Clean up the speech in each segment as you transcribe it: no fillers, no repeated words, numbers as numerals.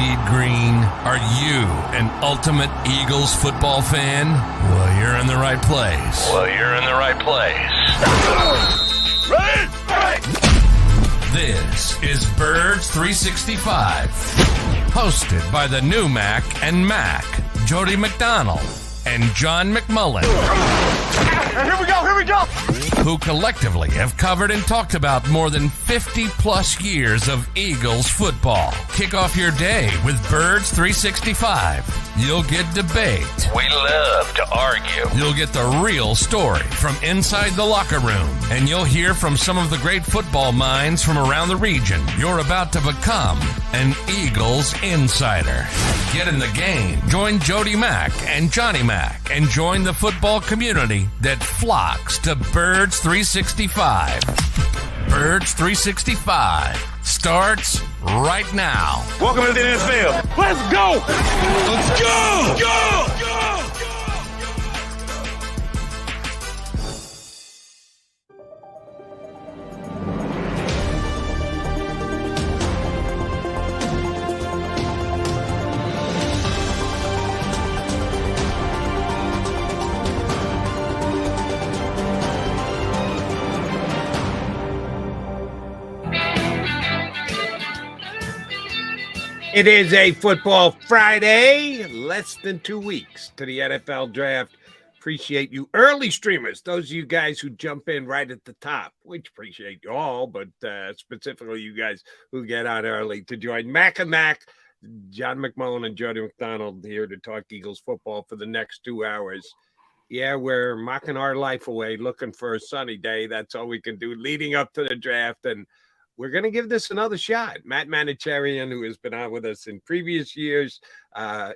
bleed green? Are you an ultimate Eagles football fan? Well, you're in the right place. This is Birds 365, hosted by the new Mac and Mac, Jody McDonald and John McMullen. Here we go. Who collectively have covered and talked about more than 50-plus years of Eagles football. Kick off your day with Birds 365. You'll get debate. We love to argue. You'll get the real story from inside the locker room. And you'll hear from some of the great football minds from around the region. You're about to become an Eagles insider. Get in the game. Join Jody Mack and Johnny Mack and join the football community that flocks to Birds 365. Birds 365 starts right now. Welcome to the NFL. Let's go. It is a football Friday, less than 2 weeks to the NFL draft. Appreciate you early streamers, those of you guys who jump in right at the top. We appreciate you all, but specifically you guys who get on early to join Mac and Mac, John McMullen and Jody McDonald here to talk Eagles football for the next 2 hours. Yeah, we're mocking our life away, looking for a sunny day. That's all we can do leading up to the draft, and we're going to give this another shot. Matt Manicherian, who has been on with us in previous years,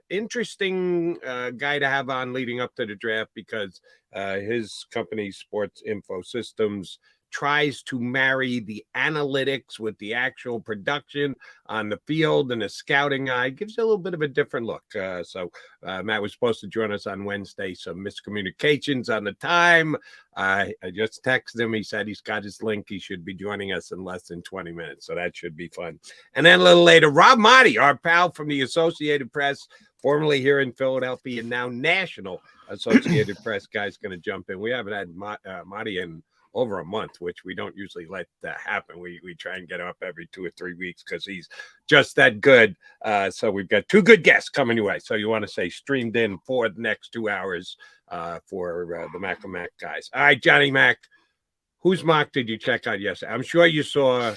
interesting guy to have on leading up to the draft because his company, Sports Info Systems, tries to marry the analytics with the actual production on the field, and the scouting eye gives you a little bit of a different look. So Matt was supposed to join us on Wednesday. Some miscommunications on the time. I just texted him. He said he's got his link. He should be joining us in less than 20 minutes. So that should be fun. And then a little later, Rob Motti, our pal from the Associated Press, formerly here in Philadelphia, and now National Associated Press guy's going to jump in. We haven't had Motti in over a month, which we don't usually let that happen. We try and get him up every 2 or 3 weeks because he's just that good. So we've got 2 good guests coming your way. So you want to say streamed in for the next 2 hours for the Mac and Mac guys. All right, Johnny Mac, whose mock did you check out yesterday? I'm sure you saw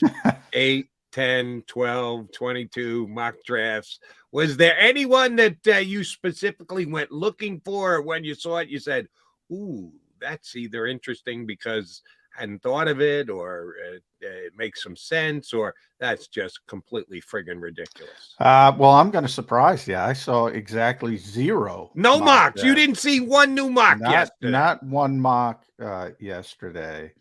8, 10, 12, 22 mock drafts. Was there anyone that you specifically went looking for, or when you saw it, you said, ooh, that's either interesting because I hadn't thought of it, or it makes some sense, or that's just completely friggin' ridiculous? Well, I'm going to surprise you. I saw exactly 0. No mocks. You didn't see one new mock yesterday. Not one mock yesterday.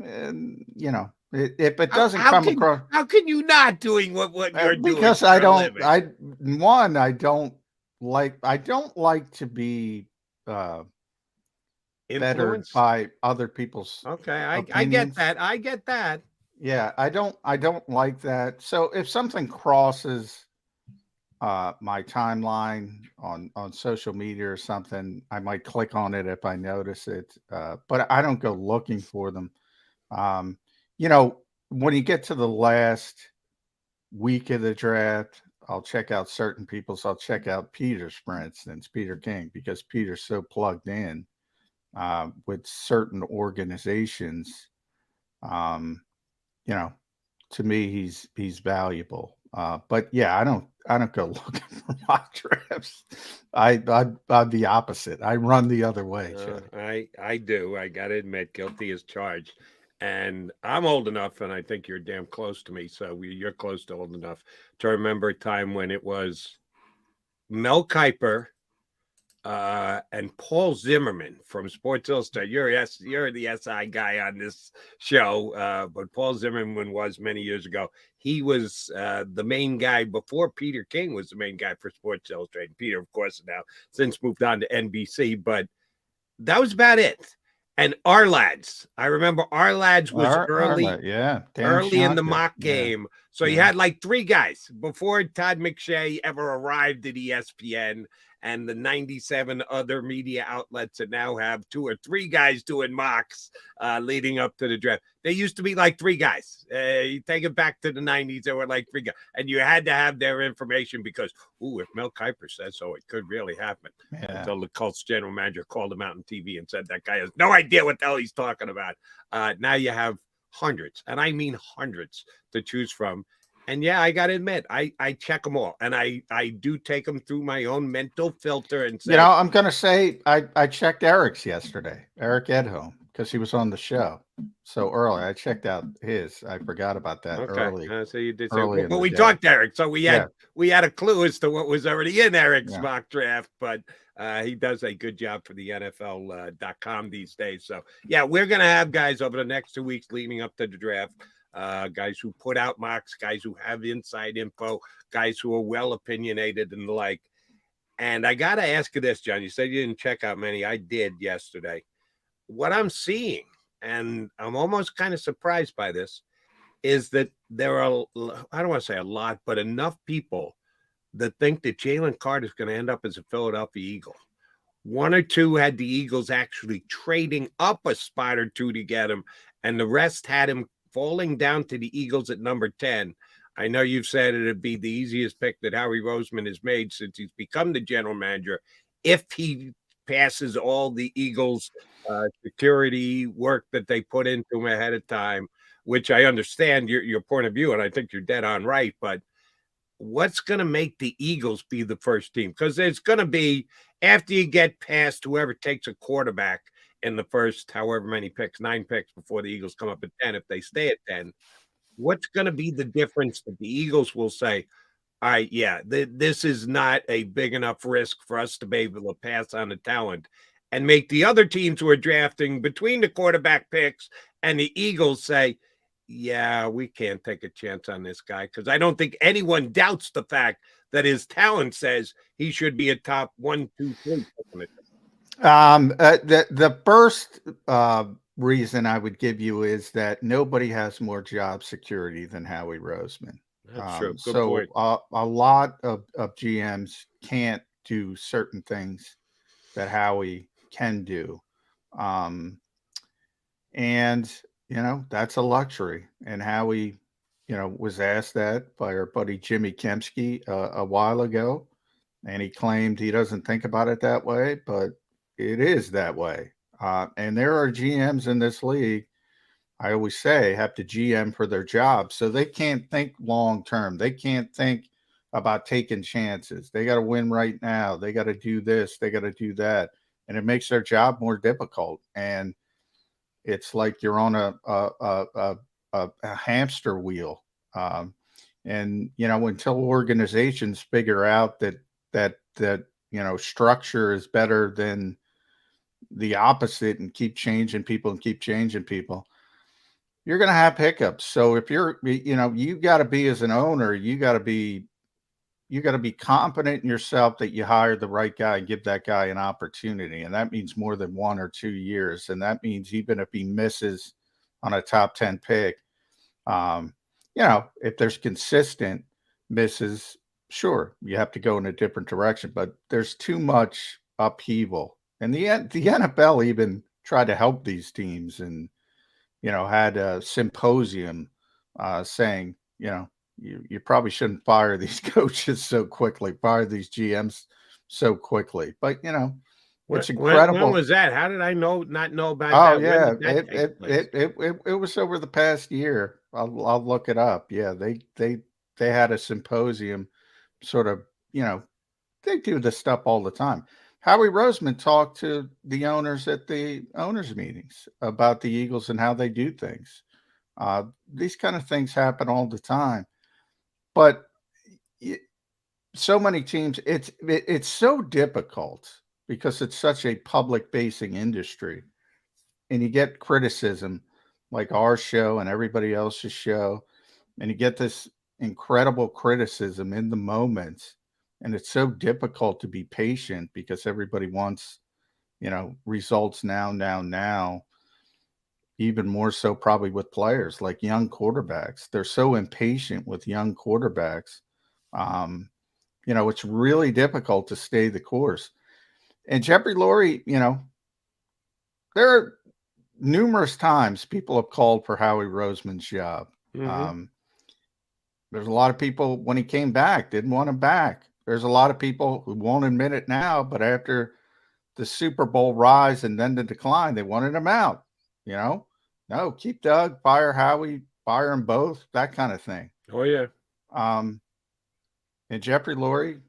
And, you know, if it doesn't come across. How can you not doing what you're doing? Because I don't like to be bettered by other people's opinions. I get that. Yeah, I don't like that. So if something crosses my timeline on social media or something, I might click on it if I notice it. But I don't go looking for them. You know, when you get to the last week of the draft, I'll check out certain people. So I'll check out Peter's, for instance, Peter King, because Peter's so plugged in with certain organizations. You know, to me, he's valuable. But yeah, I don't go looking for mock drafts. I'm the opposite. I run the other way. I do. I got to admit, guilty as charged. And I'm old enough, and I think you're damn close to me. So you're close to old enough to remember a time when it was Mel Kiper and Paul Zimmerman from Sports Illustrated. You're the SI guy on this show, but Paul Zimmerman was many years ago. He was the main guy before Peter King was the main guy for Sports Illustrated. Peter, of course, now since moved on to NBC, but that was about it. And our lads, I remember our lads was early in the mock game. So you had like 3 guys before Todd McShay ever arrived at ESPN and the 97 other media outlets that now have 2 or 3 guys doing mocks leading up to the draft. They used to be like 3 guys. You take it back to the 90s, there were like 3 guys. And you had to have their information because, if Mel Kiper says so, it could really happen. Until the Colts general manager called him out on TV and said that guy has no idea what the hell he's talking about. Now you have hundreds, and I mean hundreds, to choose from. And yeah, I got to admit, I check them all, and I do take them through my own mental filter and say, I'm going to say I checked Eric's yesterday, Eric Edholm, because he was on the show so early. I checked out his. I forgot about that early. So you did, but we talked to Eric, so we had a clue as to what was already in Eric's mock draft, but he does a good job for the NFL.com these days. So yeah, we're going to have guys over the next 2 weeks leading up to the draft. Guys who put out mocks, guys who have inside info, guys who are well opinionated and the like. And I got to ask you this, John. You said you didn't check out many. I did yesterday. What I'm seeing, and I'm almost kind of surprised by this, is that there are, I don't want to say a lot, but enough people that think that Jalen Carter is going to end up as a Philadelphia Eagle. 1 or 2 had the Eagles actually trading up a spot or 2 to get him, and the rest had him falling down to the Eagles at number 10. I know you've said it'd be the easiest pick that Howie Roseman has made since he's become the general manager, if he passes all the Eagles' security work that they put into him ahead of time, which I understand your point of view, and I think you're dead on right. But what's going to make the Eagles be the first team? Because there's going to be, after you get past whoever takes a quarterback in the first however many picks, 9 picks before the Eagles come up at 10, if they stay at 10, what's going to be the difference that the Eagles will say, all right, this is not a big enough risk for us to be able to pass on the talent, and make the other teams who are drafting between the quarterback picks and the Eagles say, yeah, we can't take a chance on this guy, because I don't think anyone doubts the fact that his talent says he should be a top 1, 2, 3. The first reason I would give you is that nobody has more job security than Howie Roseman. That's true. Good so point. A lot of GMs can't do certain things that Howie can do. And, that's a luxury. And Howie, was asked that by our buddy Jimmy Kempski a while ago. And he claimed he doesn't think about it that way, but it is that way. And there are GMs in this league, I always say, have to GM for their job. So they can't think long term. They can't think about taking chances. They got to win right now. They got to do this. They got to do that. And it makes their job more difficult. And it's like you're on a hamster wheel. And, until organizations figure out that structure is better than the opposite and keep changing people, you're going to have hiccups. So if you got to be, as an owner, you got to be confident in yourself that you hired the right guy and give that guy an opportunity. And that means more than 1 or 2 years. And that means even if he misses on a top 10 pick, if there's consistent misses, sure, you have to go in a different direction, but there's too much upheaval. And the NFL even tried to help these teams and, had a symposium saying, you probably shouldn't fire these coaches so quickly, fire these GMs so quickly. But, it's incredible. When was that? How did I not know about that? Oh, yeah. It was over the past year. I'll look it up. Yeah, they had a symposium, sort of, they do this stuff all the time. Howie Roseman talked to the owners at the owners meetings about the Eagles and how they do things. These kind of things happen all the time, but so many teams, it's so difficult because it's such a public facing industry, and you get criticism like our show and everybody else's show, and you get this incredible criticism in the moment. And it's so difficult to be patient because everybody wants, results now. even more so probably with players like young quarterbacks. They're so impatient with young quarterbacks. It's really difficult to stay the course. And Jeffrey Lurie, there are numerous times people have called for Howie Roseman's job. Mm-hmm. There's a lot of people when he came back didn't want him back. There's a lot of people who won't admit it now, but after the Super Bowl rise and then the decline, they wanted him out. No, keep Doug, fire Howie, fire them both, that kind of thing. Oh yeah. And Jeffrey Lurie,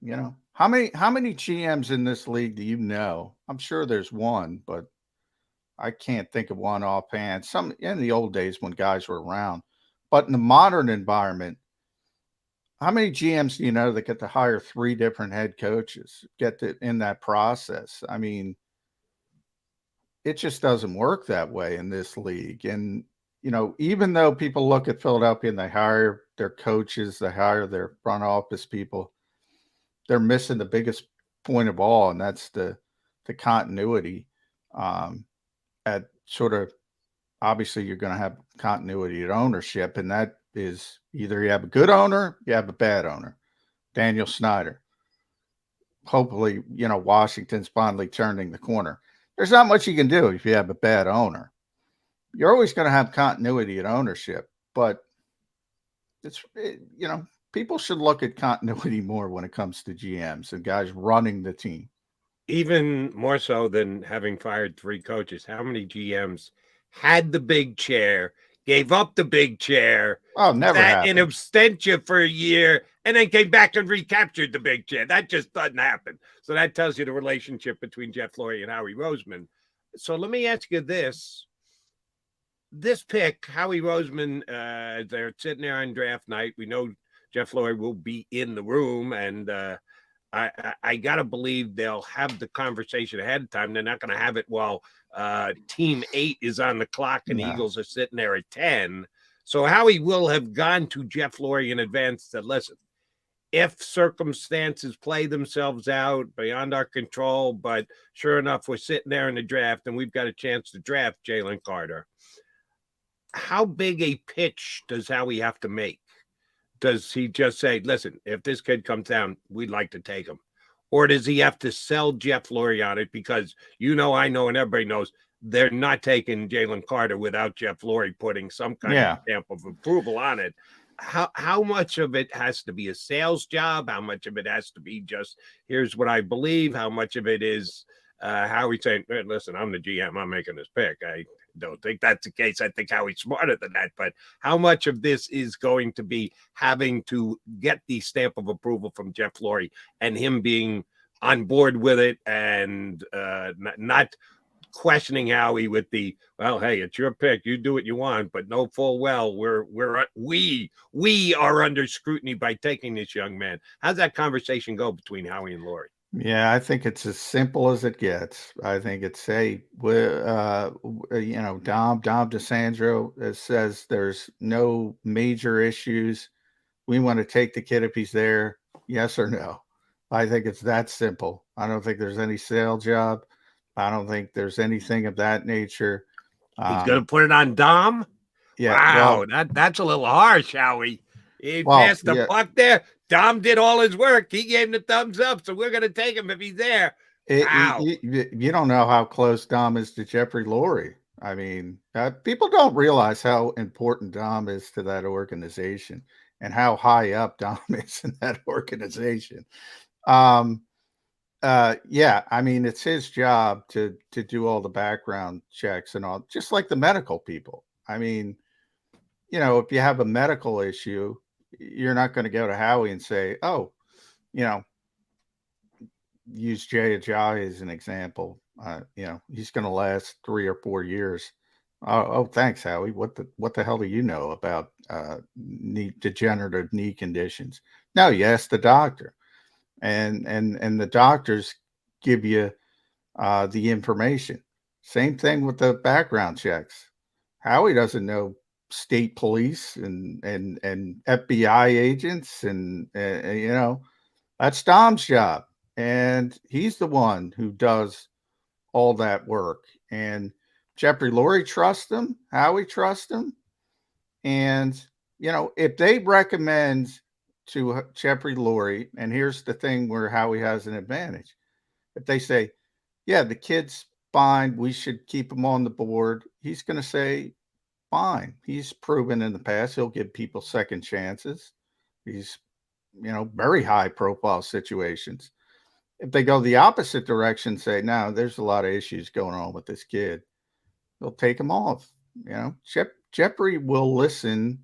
how many GMs in this league do you know? I'm sure there's one, but I can't think of one offhand. Some in the old days when guys were around, but in the modern environment, how many GMs do you know that get to hire 3 different head coaches, in that process? I mean, it just doesn't work that way in this league. And, even though people look at Philadelphia and they hire their coaches, they hire their front office people, they're missing the biggest point of all, and that's the continuity. At sort of, obviously, you're going to have continuity at ownership, and that is either you have a good owner, you have a bad owner. Daniel Snyder. Hopefully, Washington's finally turning the corner. There's not much you can do if you have a bad owner. You're always going to have continuity at ownership, but people should look at continuity more when it comes to GMs and guys running the team. Even more so than having fired 3 coaches. How many GMs had the big chair, gave up the big chair, never happened, in absentia for a year, and then came back and recaptured the big chair? That just doesn't happen. So that tells you the relationship between Jeff Lurie and Howie Roseman. So let me ask you this. This pick, Howie Roseman, they're sitting there on draft night. We know Jeff Lurie will be in the room, and I got to believe they'll have the conversation ahead of time. They're not going to have it while Team 8 is on the clock and the Eagles are sitting there at 10. So Howie will have gone to Jeff Lurie in advance and said, listen, if circumstances play themselves out beyond our control, but sure enough, we're sitting there in the draft and we've got a chance to draft Jalen Carter. How big a pitch does Howie have to make? Does he just say, listen, if this kid comes down, we'd like to take him? Or does he have to sell Jeff Lurie on it? Because I know, and everybody knows they're not taking Jalen Carter without Jeff Lurie putting some kind of stamp of approval on it. How much of it has to be a sales job? How much of it has to be just, here's what I believe? How much of it is Howie saying, hey, listen, I'm the GM, I'm making this pick. I don't think that's the case. I think Howie's smarter than that. But how much of this is going to be having to get the stamp of approval from Jeff Lurie and him being on board with it and not questioning Howie with the, well, hey, it's your pick, you do what you want, but know full well we are under scrutiny by taking this young man. How's that conversation go between Howie and Lurie? Yeah, I think it's as simple as it gets. I think it's Dom DeSandro says there's no major issues. We want to take the kid if he's there, yes or no. I think it's that simple. I don't think there's any sale job. I don't think there's anything of that nature. He's going to put it on Dom? Yeah. Wow, that's a little harsh, Howie. He passed the buck there. Dom did all his work. He gave him the thumbs up, so we're going to take him if he's there. Wow. You don't know how close Dom is to Jeffrey Lurie. I mean, people don't realize how important Dom is to that organization and how high up Dom is in that organization. I mean, it's his job to do all the background checks and all, just like the medical people. I mean, if you have a medical issue, you're not going to go to Howie and say, oh, use Jay Ajayi as an example. He's going to last 3 or 4 years. Oh, thanks, Howie. What the hell do you know about degenerative knee conditions? No, you ask the doctor, and the doctors give you the information. Same thing with the background checks. Howie doesn't know state police and FBI agents, and that's Dom's job, and he's the one who does all that work. And Jeffrey Lurie trusts him, Howie trusts him. And, if they recommend to Jeffrey Lurie, and here's the thing where Howie has an advantage. If they say, yeah, the kid's fine, we should keep him on the board, he's going to say, fine. He's proven in the past he'll give people second chances. He's, very high profile situations. If they go the opposite direction, say, no, there's a lot of issues going on with this kid, they'll take him off. Jeffrey will listen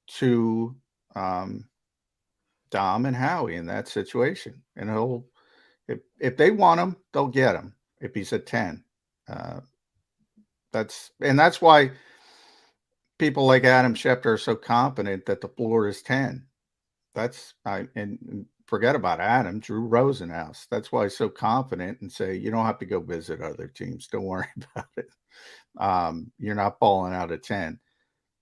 to Dom and Howie in that situation. And he'll, if they want him, they'll get him if he's a 10. That's why people like Adam Schefter are so confident that the floor is 10. And forget about Adam, Drew Rosenhaus. That's why he's so confident and say, you don't have to go visit other teams. Don't worry about it. You're not falling out of 10.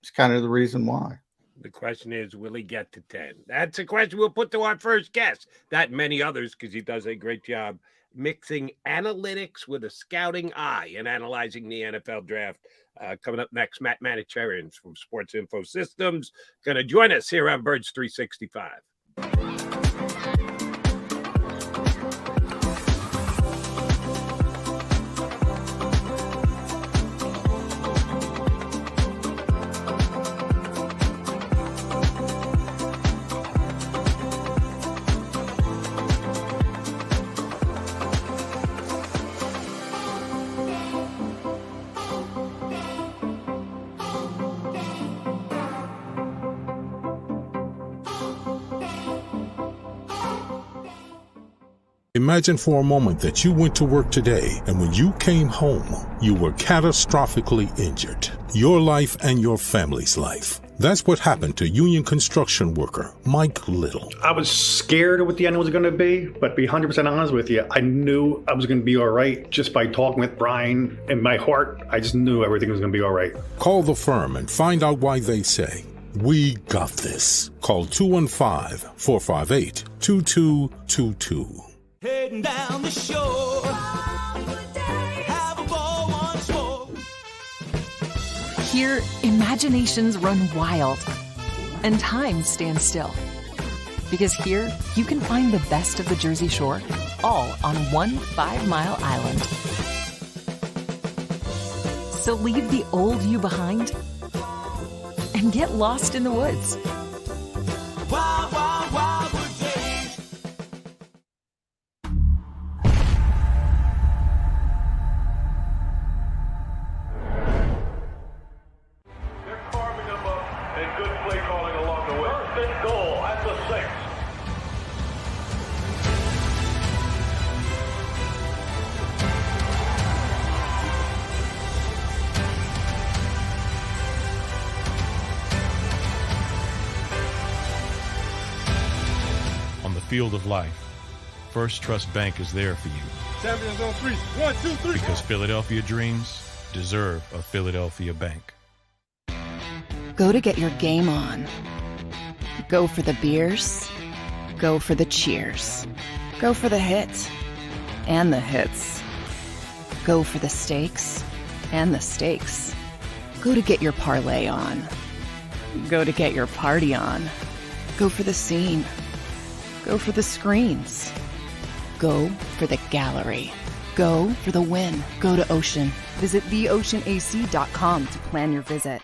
It's kind of the reason why. The question is, will he get to 10? That's a question we'll put to our first guest. That and many others, because he does a great job mixing analytics with a scouting eye and analyzing the NFL draft. Coming up next, Matt Manicherian from Sports Info Systems going to join us here on Birds 365. Imagine for a moment that you went to work today and when you came home, you were catastrophically injured. Your life and your family's life. That's what happened to union construction worker Mike Little. I was scared of what the end was going to be, but to be 100% honest with you, I knew I was going to be all right just by talking with Brian. In my heart, I just knew everything was going to be all right. Call the firm and find out why they say, we got this. Call 215-458-2222. Heading down the shore, have a ball once more. Here, imaginations run wild and time stands still. Because here, you can find the best of the Jersey Shore, all on one 5-mile island. So leave the old you behind and get lost in the woods. Wild, wild, wildwood days. They're carving them up and good play calling along the way. First and goal at the 6. On the field of life, First Trust Bank is there for you. Champions on 3. 1, 2, 3. Because Philadelphia dreams deserve a Philadelphia bank. Go to get your game on. Go for the beers. Go for the cheers. Go for the hit and the hits. Go for the stakes and the stakes. Go to get your parlay on. Go to get your party on. Go for the scene. Go for the screens. Go for the gallery. Go for the win. Go to Ocean. Visit theoceanac.com to plan your visit.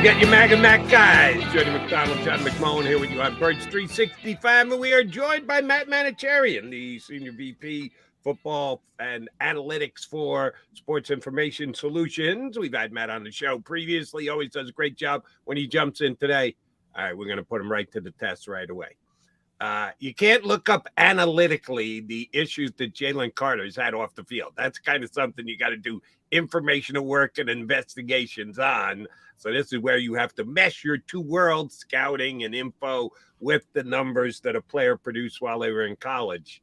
Get your MAGA Mac guys. Jody McDonald, John McMullen here with you on Birds 365. And we are joined by Matt Manicherian, the Senior VP Football and Analytics for Sports Information Solutions. We've had Matt on the show previously. He always does a great job when he jumps in today. All right, we're going to put him right to the test right away. You can't look up analytically the issues that Jalen Carter has had off the field. That's kind of something you got to do informational work and investigations on. So this is where you have to mesh your two worlds, scouting and info, with the numbers that a player produced while they were in college.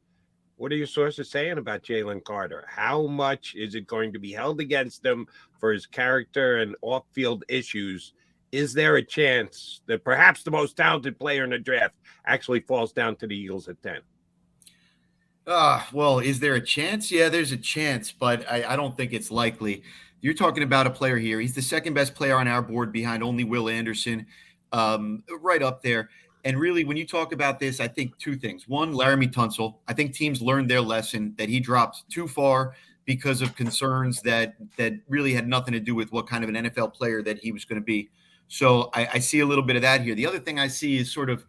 What are your sources saying about Jalen Carter? How much is it going to be held against him for his character and off-field issues? Is there a chance that perhaps the most talented player in the draft actually falls down to the Eagles at 10? Well, is there a chance? Yeah, there's a chance, but I don't think it's likely. You're talking about a player here. He's the second best player on our board behind only Will Anderson, right up there. And really, when you talk about this, I think two things. One, Laramie Tunsil. I think teams learned their lesson that he dropped too far because of concerns that really had nothing to do with what kind of an NFL player that he was going to be. So I see a little bit of that here. The other thing I see is sort of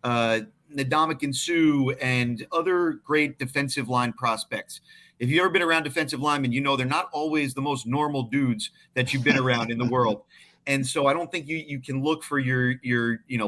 Ndamukong Suh and other great defensive line prospects. If you've ever been around defensive linemen, you know they're not always the most normal dudes that you've been around in the world. And so I don't think you can look for your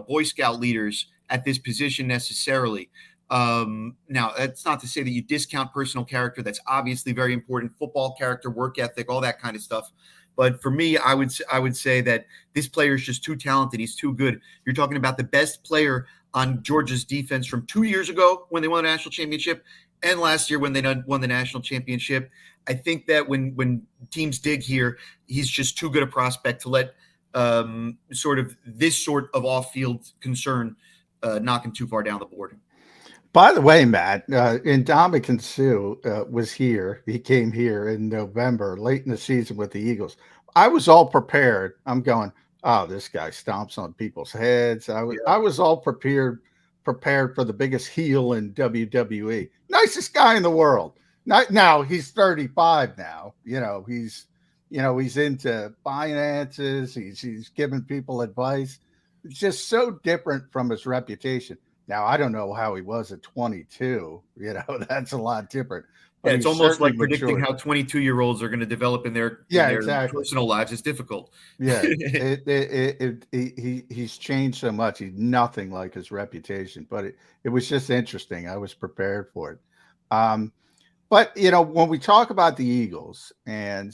Boy Scout leaders at this position necessarily. Now, that's not to say that you discount personal character. That's obviously very important. Football character, work ethic, all that kind of stuff. But for me, I would say that this player is just too talented. He's too good. You're talking about the best player on Georgia's defense from 2 years ago when they won the national championship and last year when they won the national championship. I think that when teams dig here, he's just too good a prospect to let sort of off-field concern knock him too far down the board. By the way, Matt, Ndamukong Suh was here. He came here in November, late in the season with the Eagles. I was all prepared. I'm going, oh, this guy stomps on people's heads. I was all prepared for the biggest heel in WWE. Nicest guy in the world. Now he's 35 now. He's into finances. He's giving people advice. It's just so different from his reputation. Now, I don't know how he was at 22. That's a lot different. Yeah, it's almost like predicting how 22-year-olds are going to develop in their personal lives. It's difficult. Yeah, he's changed so much. He's nothing like his reputation, but it was just interesting. I was prepared for it. But, when we talk about the Eagles and,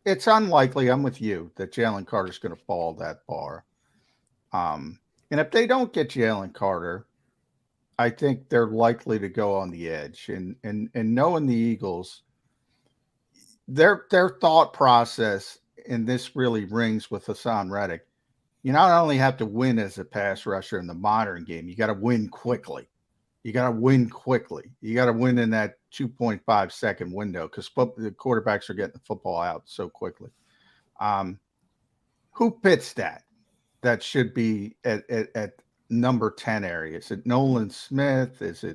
it's unlikely, I'm with you, that Jalen Carter's going to fall that far. And if they don't get Jalen Carter, I think they're likely to go on the edge. And knowing the Eagles, their thought process, and this really rings with Hassan Reddick, you not only have to win as a pass rusher in the modern game, you got to win quickly. You got to win in that 2.5 second window because the quarterbacks are getting the football out so quickly. Who fits that? That should be at number 10 area. Is it Nolan Smith? Is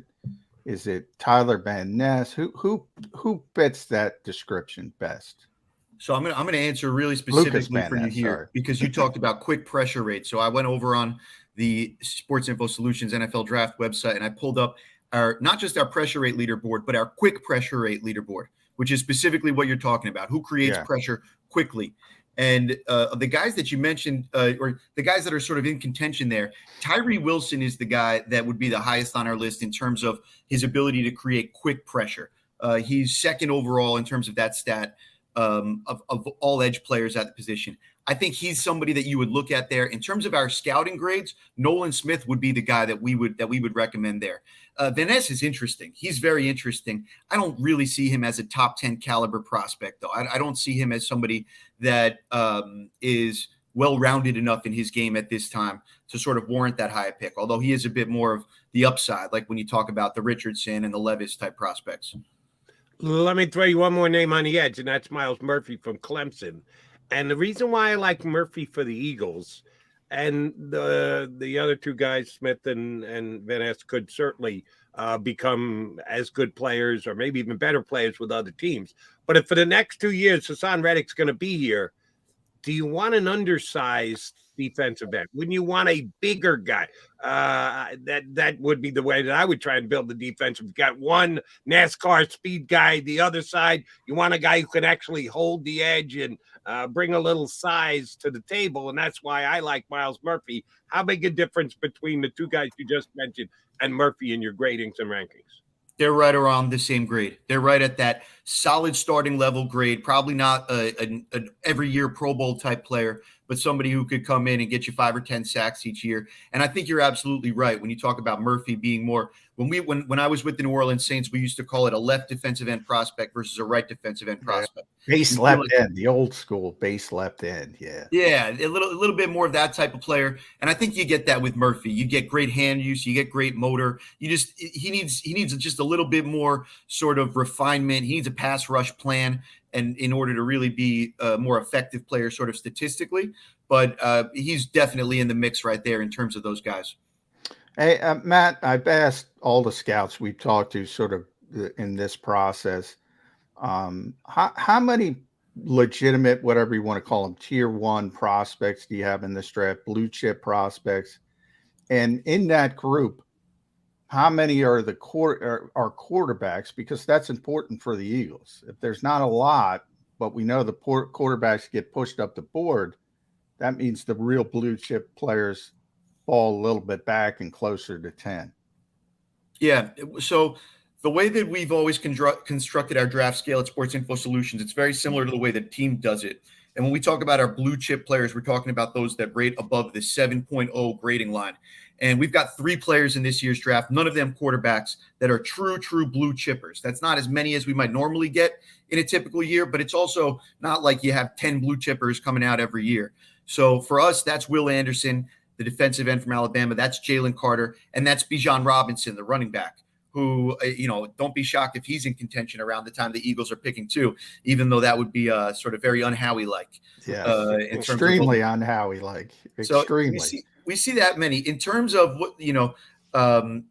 it Tyler Van Ness? Who fits that description best? So I'm gonna answer really specifically for you here because you talked about quick pressure rate. So I went over on the Sports Info Solutions NFL Draft website and I pulled up not just our pressure rate leaderboard, but our quick pressure rate leaderboard, which is specifically what you're talking about. Who creates pressure quickly? And the guys that you mentioned, or the guys that are sort of in contention there, Tyree Wilson is the guy that would be the highest on our list in terms of his ability to create quick pressure. He's second overall in terms of that stat of all edge players at the position. I think he's somebody that you would look at there. In terms of our scouting grades, Nolan Smith would be the guy that we would recommend there. Van Ness is interesting. He's very interesting. I don't really see him as a top 10 caliber prospect, though. I don't see him as somebody that is well-rounded enough in his game at this time to sort of warrant that high pick, although he is a bit more of the upside, like when you talk about the Richardson and the Levis type prospects. Let me throw you one more name on the edge, and that's Myles Murphy from Clemson. And the reason why I like Murphy for the Eagles and the other two guys, Smith and Van Ness, could certainly become as good players or maybe even better players with other teams. But if for the next 2 years, Hassan Reddick's going to be here, do you want an undersized defensive end? Wouldn't you want a bigger guy? That would be the way that I would try and build the defense. You've got one NASCAR speed guy, the other side, you want a guy who can actually hold the edge and bring a little size to the table, and that's why I like Myles Murphy. How big a difference between the two guys you just mentioned and Murphy in your gradings and rankings? They're right around the same grade. They're right at that solid starting level grade, probably not an every year Pro Bowl type player, but somebody who could come in and get you 5 or 10 sacks each year. And I think you're absolutely right when you talk about Murphy being more when I was with the New Orleans Saints, we used to call it a left defensive end prospect versus a right defensive end prospect. Base left end, the old school base left end. Yeah. Yeah, a little bit more of that type of player. And I think you get that with Murphy. You get great hand use, you get great motor. He needs just a little bit more sort of refinement. He needs a pass rush plan and in order to really be a more effective player sort of statistically. But he's definitely in the mix right there in terms of those guys. Hey, Matt, I've asked all the scouts we've talked to sort of in this process, how many legitimate, whatever you want to call them, tier 1 prospects do you have in this draft, blue chip prospects? And in that group, how many are the quarterbacks? Because that's important for the Eagles. If there's not a lot, but we know the quarterbacks get pushed up the board, that means the real blue chip players fall a little bit back and closer to 10. Yeah. So the way that we've always constructed our draft scale at Sports Info Solutions, it's very similar to the way the team does it. And when we talk about our blue chip players, we're talking about those that rate above the 7.0 grading line. And we've got 3 players in this year's draft, none of them quarterbacks, that are true blue chippers. That's not as many as we might normally get in a typical year, but it's also not like you have 10 blue chippers coming out every year. So for us, that's Will Anderson, the defensive end from Alabama. That's Jalen Carter, and that's Bijan Robinson, the running back, who, don't be shocked if he's in contention around the time the Eagles are picking too, even though that would be sort of very un-Howie-like. Yeah, extremely un-Howie-like. Extremely. So we see that many. In terms of what,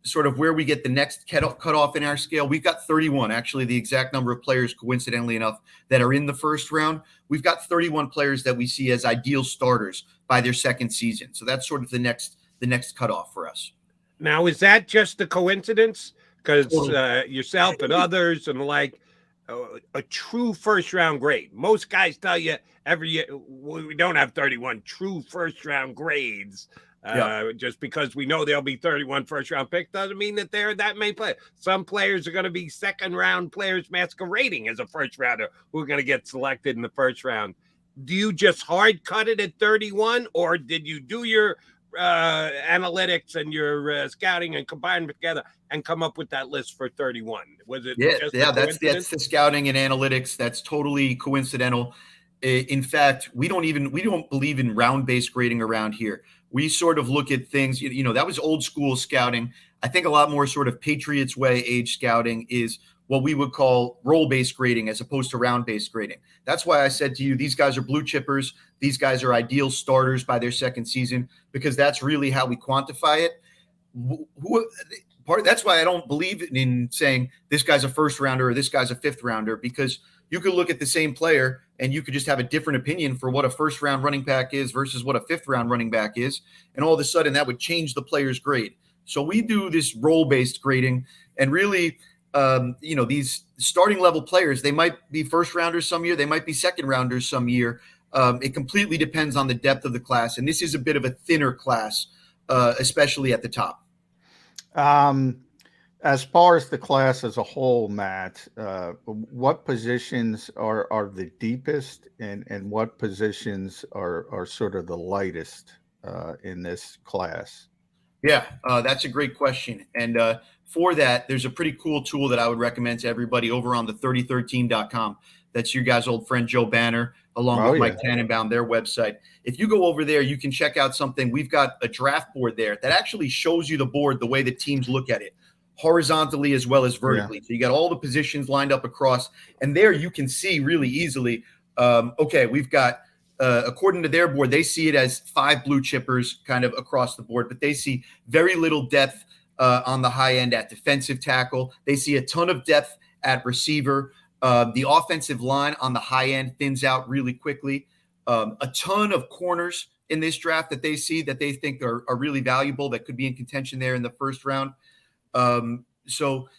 sort of where we get the next cutoff in our scale, we've got 31, actually the exact number of players, coincidentally enough, that are in the first round. We've got 31 players that we see as ideal starters by their second season. So that's sort of the next cutoff for us. Now, is that just a coincidence? Because yourself and others and a true first round grade. Most guys tell you every year we don't have 31 true first round grades. Just because we know there'll be 31 first round picks doesn't mean that there are that many players. Some players are going to be second round players masquerading as a first rounder who are going to get selected in the first round. Do you just hard cut it at 31, or did you do your analytics and your scouting and combine them together and come up with that list for 31? Was it? That's the scouting and analytics. That's totally coincidental. In fact, we don't believe in round-based grading around here. We sort of look at things, that was old school scouting. I think a lot more sort of Patriots way age scouting is what we would call role-based grading as opposed to round-based grading. That's why I said to you, these guys are blue chippers. These guys are ideal starters by their second season, because that's really how we quantify it. That's why I don't believe in saying this guy's a first rounder or this guy's a fifth rounder, because you could look at the same player and you could just have a different opinion for what a first round running back is versus what a fifth round running back is. And all of a sudden that would change the player's grade. So we do this role-based grading, and really, these starting level players, they might be first rounders some year, they might be second rounders some year. It completely depends on the depth of the class. And this is a bit of a thinner class, especially at the top. As far as the class as a whole, Matt, what positions are the deepest and what positions are sort of the lightest in this class? Yeah, that's a great question. And for that, there's a pretty cool tool that I would recommend to everybody over on the 3013.com. That's your guys' old friend Joe Banner, along with Mike Tannenbaum, their website. If you go over there, you can check out something. We've got a draft board there that actually shows you the board the way the teams look at it, horizontally as well as vertically. So you got all the positions lined up across, and there you can see really easily, we've got, according to their board, they see it as 5 blue chippers kind of across the board, but they see very little depth on the high end at defensive tackle. They see a ton of depth at receiver. The offensive line on the high end thins out really quickly. A ton of corners in this draft that they see that they think are really valuable, that could be in contention there in the first round. So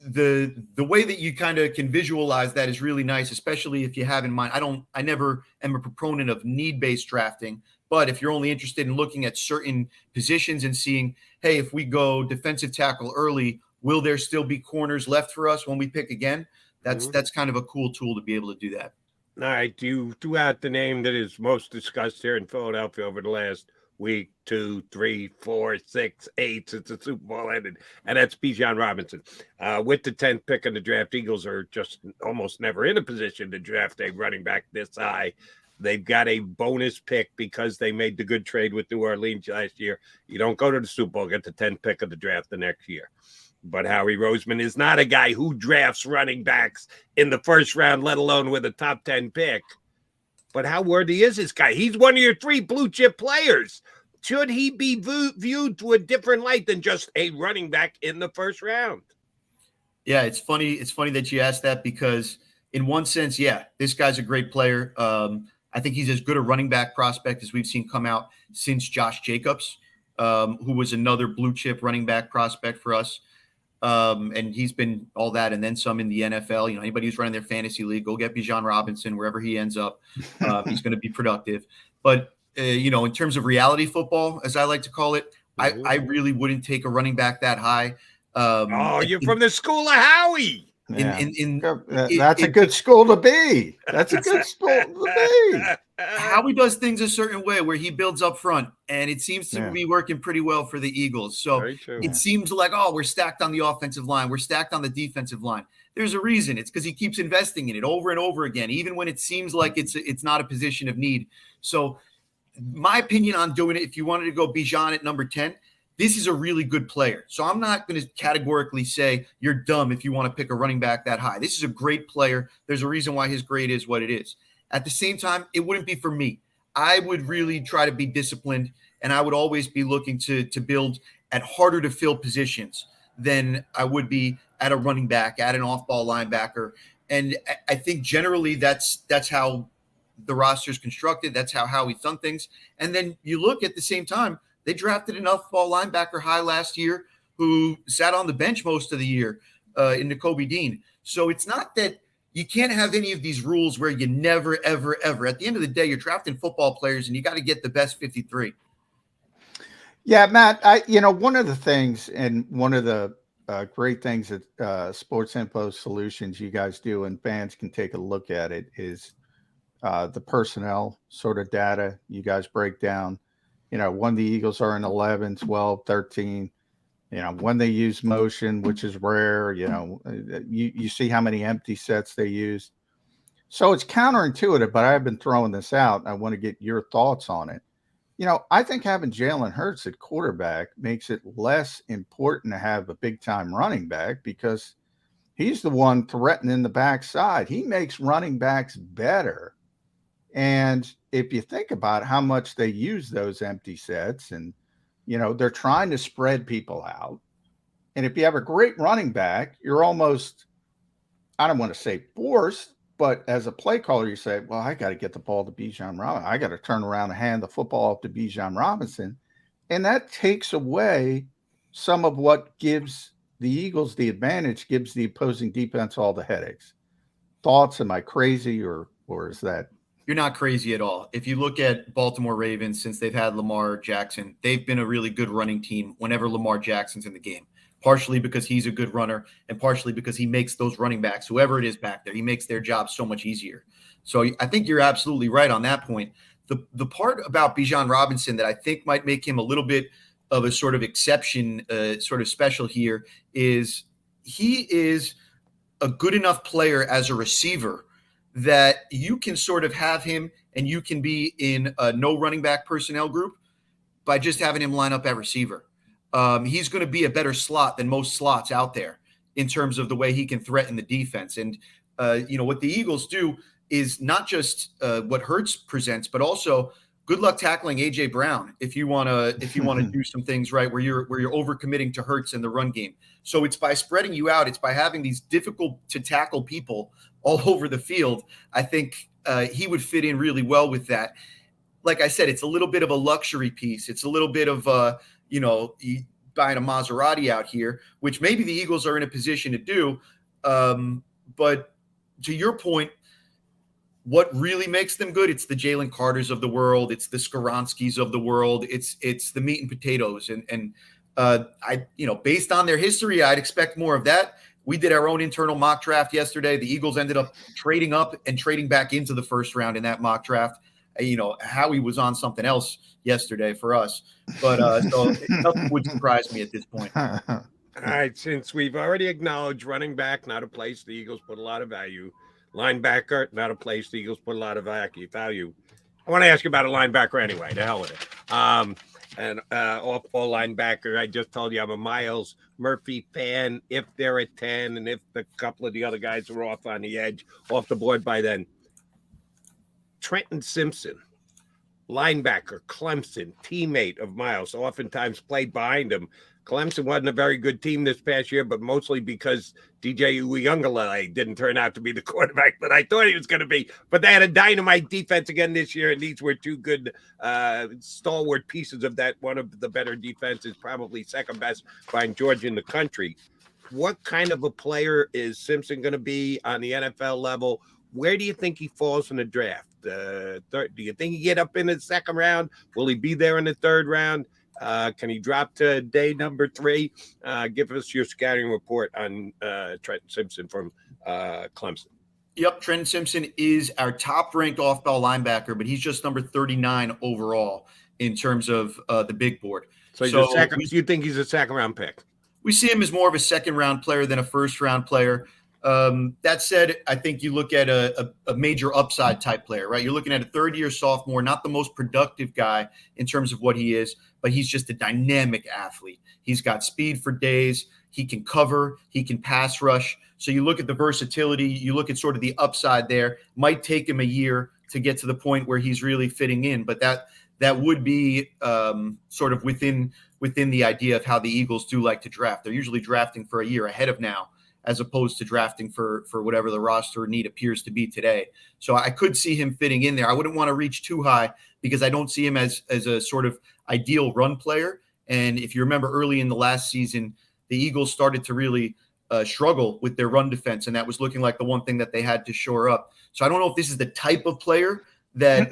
the way that you kind of can visualize that is really nice, especially if you have in mind, I never am a proponent of need-based drafting, but if you're only interested in looking at certain positions and seeing, hey, if we go defensive tackle early, will there still be corners left for us when we pick again? That's kind of a cool tool to be able to do that. All right, you threw out the name that is most discussed here in Philadelphia over the last week, 2, 3, 4, 6, 8 since the Super Bowl ended, and that's Bijan Robinson. With the 10th pick in the draft, Eagles are just almost never in a position to draft a running back this high. They've got a bonus pick because they made the good trade with New Orleans last year. You don't go to the Super Bowl, get the 10th pick of the draft the next year. But Howie Roseman is not a guy who drafts running backs in the first round, let alone with a top 10 pick. But how worthy is this guy? He's one of your 3 blue chip players. Should he be viewed to a different light than just a running back in the first round? Yeah, it's funny. It's funny that you asked that because in one sense, yeah, this guy's a great player. I think he's as good a running back prospect as we've seen come out since Josh Jacobs, who was another blue chip running back prospect for us. And he's been all that and then some in the NFL. You know, anybody who's running their fantasy league, go get Bijan Robinson wherever he ends up. He's going to be productive. But, you know, in terms of reality football, as I like to call it, I really wouldn't take a running back that high. You're from the school of Howie. That's a good school to be. That's a good school to be. Howie does things a certain way where he builds up front, and it seems to be working pretty well for the Eagles. So it seems like, we're stacked on the offensive line. We're stacked on the defensive line. There's a reason. It's because he keeps investing in it over and over again, even when it seems like it's not a position of need. So my opinion on doing it, if you wanted to go Bijan at number 10, this is a really good player. So I'm not going to categorically say you're dumb if you want to pick a running back that high. This is a great player. There's a reason why his grade is what it is. At the same time, it wouldn't be for me. I would really try to be disciplined, and I would always be looking to build at harder to fill positions than I would be at a running back, at an off-ball linebacker. And I think generally that's how the roster is constructed. That's how Howie's done things. And then you look at the same time, they drafted an off-ball linebacker high last year who sat on the bench most of the year in Nakobe Dean. So it's not that you can't have any of these rules where you never, ever, ever. At the end of the day, you're drafting football players, and you got to get the best 53. Yeah, Matt, one of the things and one of the great things that Sports Info Solutions you guys do and fans can take a look at it is the personnel sort of data you guys break down. You know, when the Eagles are in 11, 12, 13, you know, when they use motion, which is rare, you know, you see how many empty sets they use. So it's counterintuitive, but I've been throwing this out. I want to get your thoughts on it. You know, I think having Jalen Hurts at quarterback makes it less important to have a big-time running back because he's the one threatening the backside. He makes running backs better. And if you think about how much they use those empty sets and, you know, they're trying to spread people out. And if you have a great running back, you're almost, I don't want to say forced, but as a play caller, you say, well, I got to get the ball to Bijan Robinson. I got to turn around and hand the football off to Bijan Robinson. And that takes away some of what gives the Eagles the advantage, gives the opposing defense all the headaches. Thoughts? Am I crazy or is that? You're not crazy at all. If you look at Baltimore Ravens, since they've had Lamar Jackson, they've been a really good running team whenever Lamar Jackson's in the game, partially because he's a good runner and partially because he makes those running backs, whoever it is back there, he makes their job so much easier. So I think you're absolutely right on that point. The part about Bijan Robinson that I think might make him a little bit of a sort of exception, sort of special here, is he is a good enough player as a receiver that you can sort of have him and you can be in a no running back personnel group by just having him line up at receiver. He's going to be a better slot than most slots out there in terms of the way he can threaten the defense. And, you know, what the Eagles do is not just what Hurts presents, but also good luck tackling A.J. Brown if you want to do some things right where you're overcommitting to Hurts in the run game. So it's by spreading you out. It's by having these difficult to tackle people all over the field. I think he would fit in really well with that. Like I said, it's a little bit of a luxury piece. It's a little bit of, you know, buying a Maserati out here, which maybe the Eagles are in a position to do. But to your point, what really makes them good? It's the Jalen Carters of the world. It's the Skoronskis of the world. It's the meat and potatoes. And I, you know, based on their history, I'd expect more of that. We did our own internal mock draft yesterday. The Eagles ended up trading up and trading back into the first round in that mock draft. Howie was on something else yesterday for us, but so nothing would surprise me at this point. All right, since we've already acknowledged running back, not a place the Eagles put a lot of value. Linebacker, not a place the Eagles put a lot of value. I want to ask you about a linebacker anyway. To hell with it. And off-ball linebacker, I just told you I'm a Miles Murphy fan. If they're at 10 and if a couple of the other guys are off on the edge, off the board by then. Trenton Simpson, linebacker, Clemson, teammate of Miles, oftentimes played behind him. Clemson wasn't a very good team this past year, but mostly because DJ Uiagalelei didn't turn out to be the quarterback that I thought he was going to be. But they had a dynamite defense again this year, and these were two good stalwart pieces of that. One of the better defenses, probably second best behind Georgia in the country. What kind of a player is Simpson going to be on the NFL level? Where do you think he falls in the draft? Do you think he get up in the second round? Will he be there in the third round? Can he drop to day number 3? Give us your scouting report on Trenton Simpson from Clemson. Yep, Trenton Simpson is our top-ranked off-ball linebacker, but he's just number 39 overall in terms of the big board. So you think he's a second-round pick? We see him as more of a second-round player than a first-round player. That said, I think you look at a major upside type player, right? You're looking at a third-year sophomore, not the most productive guy in terms of what he is, but he's just a dynamic athlete. He's got speed for days. He can cover. He can pass rush. So you look at the versatility. You look at sort of the upside there. Might take him a year to get to the point where he's really fitting in, but that would be sort of within the idea of how the Eagles do like to draft. They're usually drafting for a year ahead of now, as opposed to drafting for whatever the roster need appears to be today. So I could see him fitting in there. I wouldn't want to reach too high because I don't see him as a sort of ideal run player. And if you remember early in the last season, the Eagles started to really struggle with their run defense, and that was looking like the one thing that they had to shore up. So I don't know if this is the type of player that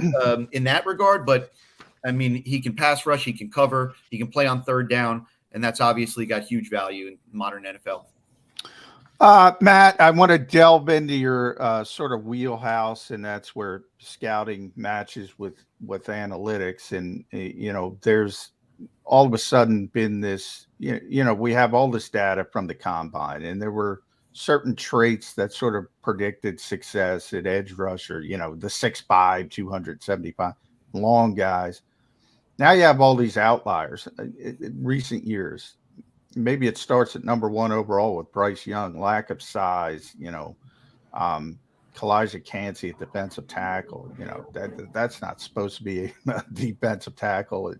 in that regard, but I mean, he can pass rush, he can cover, he can play on third down, and that's obviously got huge value in modern NFL. Matt, I want to delve into your sort of wheelhouse, and that's where scouting matches with analytics. And, there's all of a sudden been this, we have all this data from the combine, and there were certain traits that sort of predicted success at edge rusher, the 6'5", 275 long guys. Now you have all these outliers in recent years. Maybe it starts at number 1 overall with Bryce Young, lack of size, Calijah Kancey at defensive tackle, that's not supposed to be a defensive tackle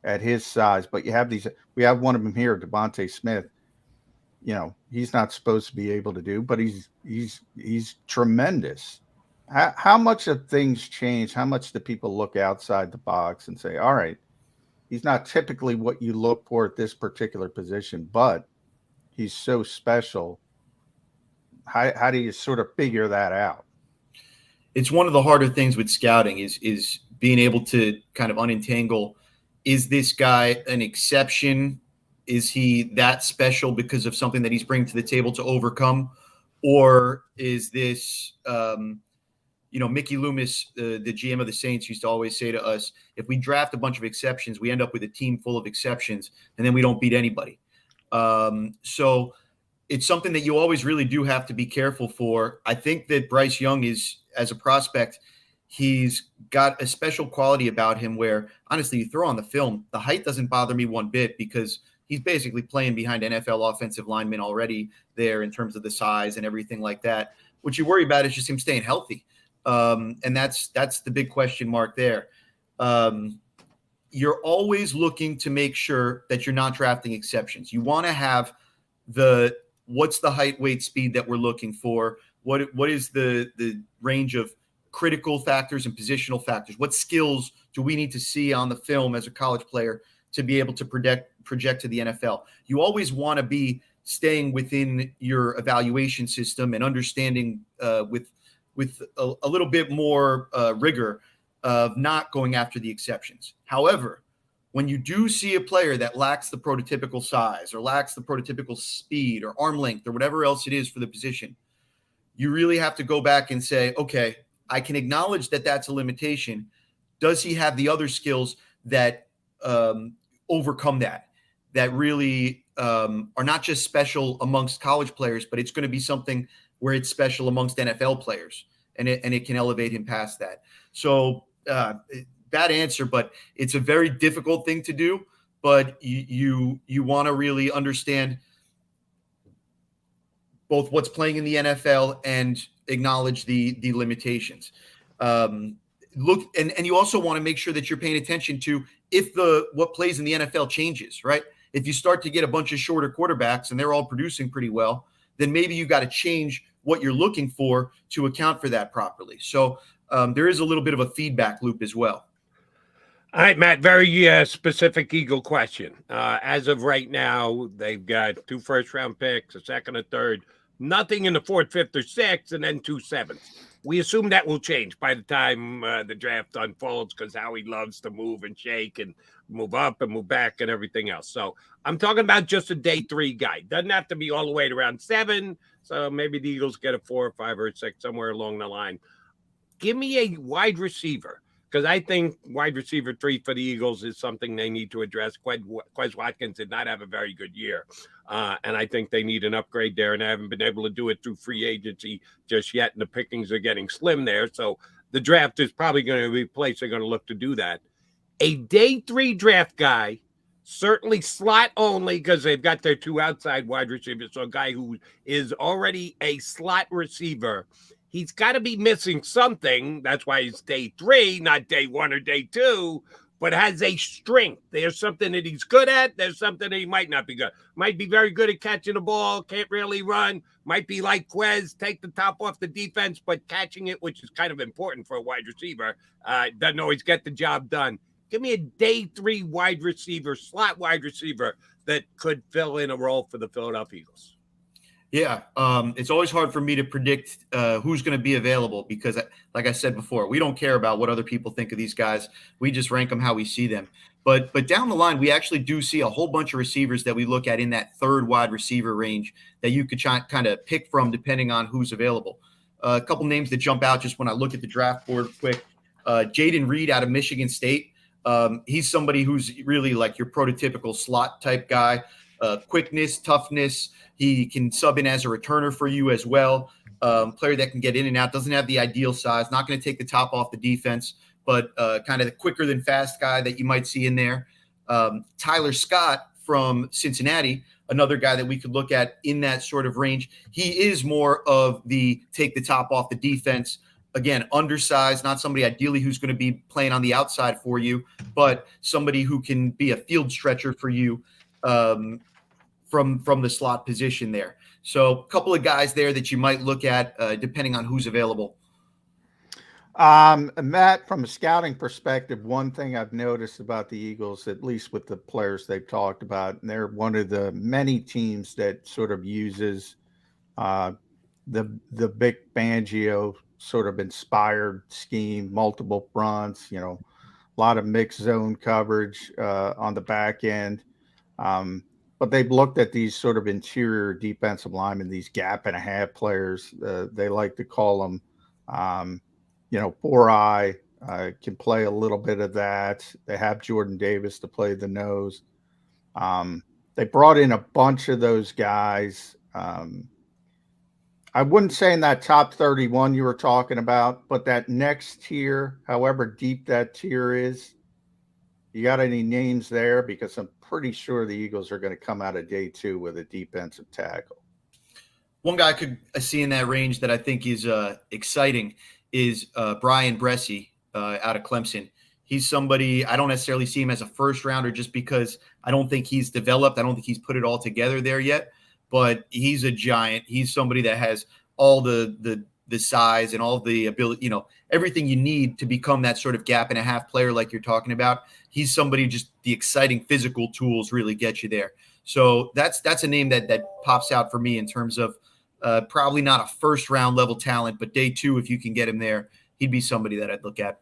at his size, but we have one of them here, Devontae Smith, he's not supposed to be able to do, but he's tremendous. How much have things changed? How much do people look outside the box and say, all right, he's not typically what you look for at this particular position, but he's so special. How do you sort of figure that out? It's one of the harder things with scouting is being able to kind of unentangle. Is this guy an exception? Is he that special because of something that he's bringing to the table to overcome? Or is this, Mickey Loomis, the GM of the Saints, used to always say to us, if we draft a bunch of exceptions, we end up with a team full of exceptions, and then we don't beat anybody. So it's something that you always really do have to be careful for. I think that Bryce Young is, as a prospect, he's got a special quality about him where, honestly, you throw on the film, the height doesn't bother me one bit because he's basically playing behind NFL offensive linemen already there in terms of the size and everything like that. What you worry about is just him staying healthy. And that's the big question mark there. You're always looking to make sure that you're not drafting exceptions. You want to have what's the height, weight, speed that we're looking for? What is the range of critical factors and positional factors? What skills do we need to see on the film as a college player to be able to project to the NFL? You always want to be staying within your evaluation system and understanding with a little bit more rigor of not going after the exceptions. However, when you do see a player that lacks the prototypical size or lacks the prototypical speed or arm length or whatever else it is for the position, you really have to go back and say, okay, I can acknowledge that that's a limitation. Does he have the other skills that overcome that really are not just special amongst college players, but it's going to be something where it's special amongst NFL players, and it can elevate him past that. So bad answer, but it's a very difficult thing to do. But you want to really understand both what's playing in the NFL and acknowledge the limitations. Look, and you also want to make sure that you're paying attention to if what plays in the NFL changes, right? If you start to get a bunch of shorter quarterbacks and they're all producing pretty well, then maybe you got to change what you're looking for to account for that properly. So there is a little bit of a feedback loop as well. All right, Matt, very specific Eagle question. As of right now, they've got 2 first-round picks, a second, a third, nothing in the 4th, 5th, or 6th, and then 2 7th. We assume that will change by the time the draft unfolds because Howie loves to move and shake and move up and move back and everything else. So I'm talking about just a day 3 guy. Doesn't have to be all the way to around 7. So maybe the Eagles get a 4 or 5 or 6 somewhere along the line. Give me a wide receiver, because I think wide receiver 3 for the Eagles is something they need to address. Quez Watkins did not have a very good year, and I think they need an upgrade there, and I haven't been able to do it through free agency just yet, and the pickings are getting slim there. So the draft is probably going to be a place they're going to look to do that. A day 3 draft guy, certainly slot only because they've got their 2 outside wide receivers, so a guy who is already a slot receiver. He's got to be missing something. That's why he's day 3, not day 1 or day 2, but has a strength. There's something that he's good at. There's something that he might not be good. Might be very good at catching the ball, can't really run. Might be like Quez, take the top off the defense, but catching it, which is kind of important for a wide receiver, doesn't always get the job done. Give me a day 3 wide receiver, slot wide receiver that could fill in a role for the Philadelphia Eagles. Yeah, it's always hard for me to predict who's going to be available because, like I said before, we don't care about what other people think of these guys. We just rank them how we see them. But down the line, we actually do see a whole bunch of receivers that we look at in that 3rd wide receiver range that you could kind of pick from depending on who's available. A couple names that jump out just when I look at the draft board quick. Jaden Reed out of Michigan State. He's somebody who's really like your prototypical slot type guy. Quickness, toughness. He can sub in as a returner for you as well. Player that can get in and out, doesn't have the ideal size, not going to take the top off the defense, but kind of the quicker than fast guy that you might see in there. Tyler Scott from Cincinnati, another guy that we could look at in that sort of range. He is more of the take the top off the defense. Again, undersized, not somebody ideally who's going to be playing on the outside for you, but somebody who can be a field stretcher for you. From the slot position there. So a couple of guys there that you might look at depending on who's available. Matt, from a scouting perspective, one thing I've noticed about the Eagles, at least with the players they've talked about, and they're one of the many teams that sort of uses the Vic Fangio sort of inspired scheme, multiple fronts, a lot of mixed zone coverage on the back end. But they've looked at these sort of interior defensive linemen, these gap and a half players. They like to call them, 4-eye, can play a little bit of that. They have Jordan Davis to play the nose. They brought in a bunch of those guys. I wouldn't say in that top 31 you were talking about, but that next tier, however deep that tier is, you got any names there? Because I'm pretty sure the Eagles are going to come out of day 2 with a defensive tackle. One guy I could see in that range that I think is exciting is Brian Bresee out of Clemson. He's somebody, I don't necessarily see him as a first rounder just because I don't think he's developed. I don't think he's put it all together there yet, but he's a giant. He's somebody that has all the size and all the ability, everything you need to become that sort of gap and a half player like you're talking about. He's somebody, just the exciting physical tools really get you there. So that's a name that pops out for me in terms of probably not a first round level talent, but day 2, if you can get him there, he'd be somebody that I'd look at.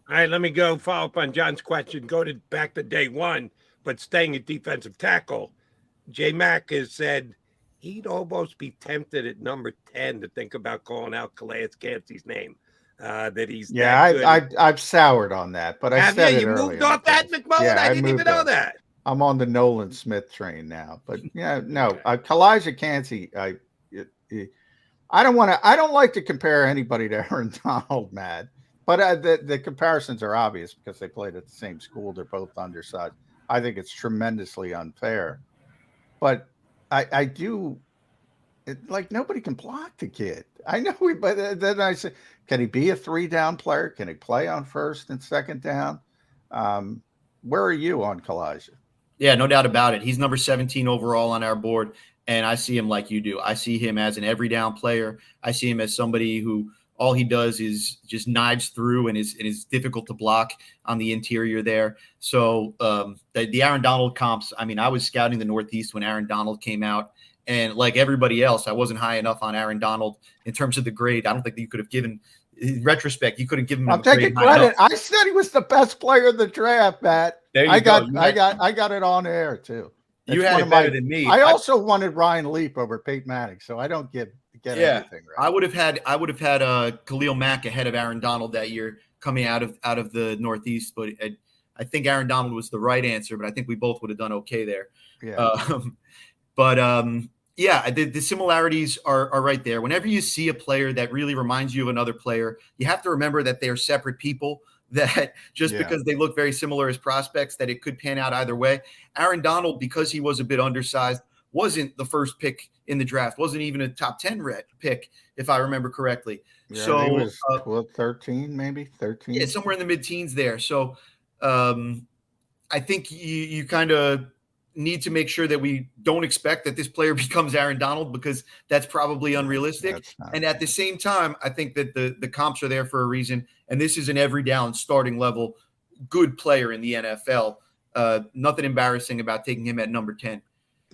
All right, let me go follow up on John's question. Back to day one, but staying at defensive tackle. J Mac has said he'd almost be tempted at number 10 to think about calling out Calijah Kancey's name. That he's I've soured on that, but I said it you earlier. moved off that, McMullen? Yeah, I didn't even know that. I'm on the Nolan Smith train now, but yeah, no, Calijah Kancey. I don't like to compare anybody to Aaron Donald, Matt. But the comparisons are obvious because they played at the same school. They're both undersized. I think it's tremendously unfair. But I do like nobody can block the kid. I know, but then I say, can he be a 3-down player? Can he play on first and second down? Where are you on Calijah? Yeah, no doubt about it. He's number 17 overall on our board, and I see him like you do. I see him as an every down player. I see him as somebody who all he does is just knives through and is difficult to block on the interior there. So the Aaron Donald comps, I mean, I was scouting the Northeast when Aaron Donald came out, and like everybody else, I wasn't high enough on Aaron Donald in terms of the grade. I don't think that you could have given – in retrospect, you couldn't give him. I'm taking credit. I said he was the best player in the draft, Matt. There you I go. got it on air too. You had it better than me. I also wanted Ryan Leap over Peyton Manning, so I don't get anything right. I would have had Khalil Mack ahead of Aaron Donald that year coming out of the Northeast, but I think Aaron Donald was the right answer. But I think we both would have done okay there. Yeah. Yeah, the similarities are right there. Whenever you see a player that really reminds you of another player, you have to remember that they are separate people, that just because they look very similar as prospects, that it could pan out either way. Aaron Donald, because he was a bit undersized, wasn't the first pick in the draft, wasn't even a top 10 pick, if I remember correctly. Yeah, so he was 13, maybe 13. Yeah, somewhere in the mid-teens there. So I think you kind of need to make sure that we don't expect that this player becomes Aaron Donald, because that's probably unrealistic. And at the same time, I think that the comps are there for a reason. And this is an every down starting level, good player in the NFL. Nothing embarrassing about taking him at number 10.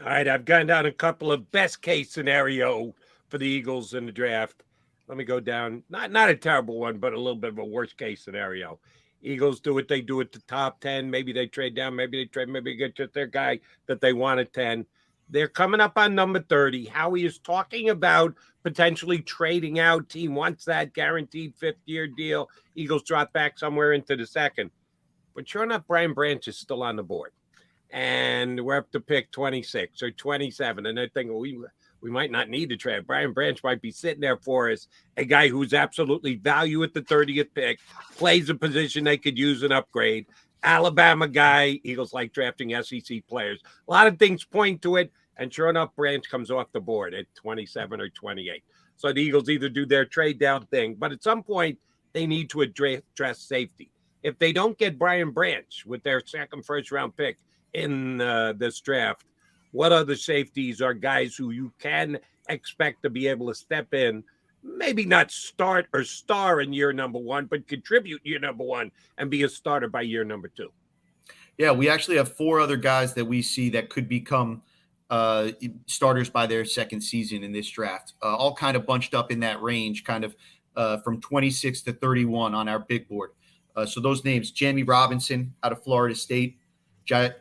All right. I've gone down a couple of best case scenario for the Eagles in the draft. Let me go down. Not a terrible one, but a little bit of a worst case scenario. Eagles do what they do at the top 10. Maybe they trade down. Maybe they get just their guy that they want at 10. They're coming up on number 30. Howie is talking about potentially trading out. Team wants that guaranteed 5th-year deal. Eagles drop back somewhere into the second. But sure enough, Brian Branch is still on the board. And we're up to pick 26 or 27. And they're thinking, we might not need to trade. Brian Branch might be sitting there for us, a guy who's absolutely value at the 30th pick, plays a position they could use an upgrade. Alabama guy, Eagles like drafting SEC players. A lot of things point to it, and sure enough, Branch comes off the board at 27 or 28. So the Eagles either do their trade down thing, but at some point, they need to address safety. If they don't get Brian Branch with their second first-round pick in this draft, what other safeties are guys who you can expect to be able to step in, maybe not start or star in year number 1, but contribute year number 1 and be a starter by year number 2? Yeah, we actually have 4 other guys that we see that could become starters by their second season in this draft, all kind of bunched up in that range, kind of from 26 to 31 on our big board. So those names: Bijan Robinson out of Florida State, Jair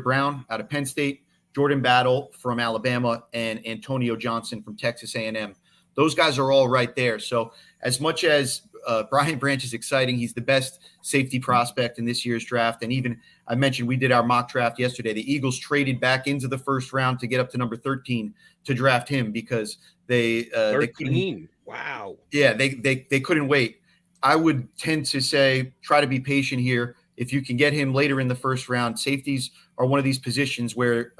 Brown out of Penn State, Jordan Battle from Alabama, and Antonio Johnson from Texas A&M. Those guys are all right there. So as much as Brian Branch is exciting, he's the best safety prospect in this year's draft. And even I mentioned we did our mock draft yesterday. The Eagles traded back into the first round to get up to number 13 to draft him because they 13. Wow. Yeah, they couldn't wait. I would tend to say try to be patient here. If you can get him later in the first round, safeties are one of these positions where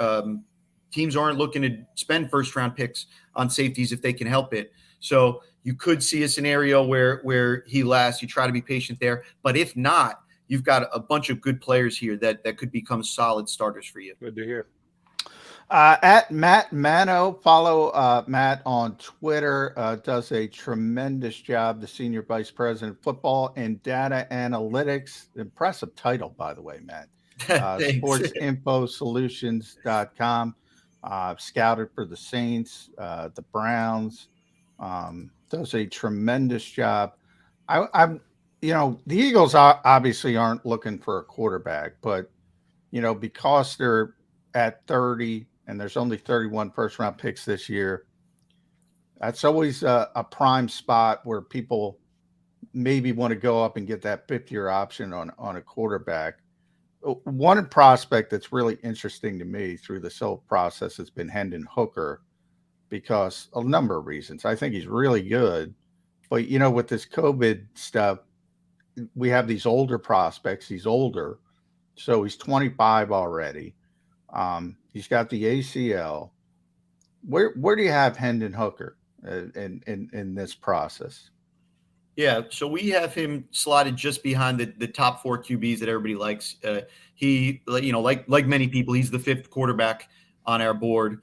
teams aren't looking to spend first-round picks on safeties if they can help it. So you could see a scenario where he lasts. You try to be patient there. But if not, you've got a bunch of good players here that could become solid starters for you. Good to hear. At Matt Mano, follow Matt on Twitter, does a tremendous job, the Senior Vice President of Football and Data Analytics. Impressive title, by the way, Matt. SportsInfoSolutions.com. Scouted for the Saints, the Browns. Does a tremendous job. the Eagles obviously aren't looking for a quarterback, but, because they're at 30 and there's only 31 first-round picks this year, that's always a prime spot where people maybe want to go up and get that fifth-year option on a quarterback. One prospect that's really interesting to me through this whole process has been Hendon Hooker, because a number of reasons. I think he's really good, but with this COVID stuff, we have these older prospects. He's older, so he's 25 already. He's got the ACL. Where do you have Hendon Hooker in this process? Yeah, so we have him slotted just behind the top 4 QBs that everybody likes. He, like many people, he's the 5th quarterback on our board.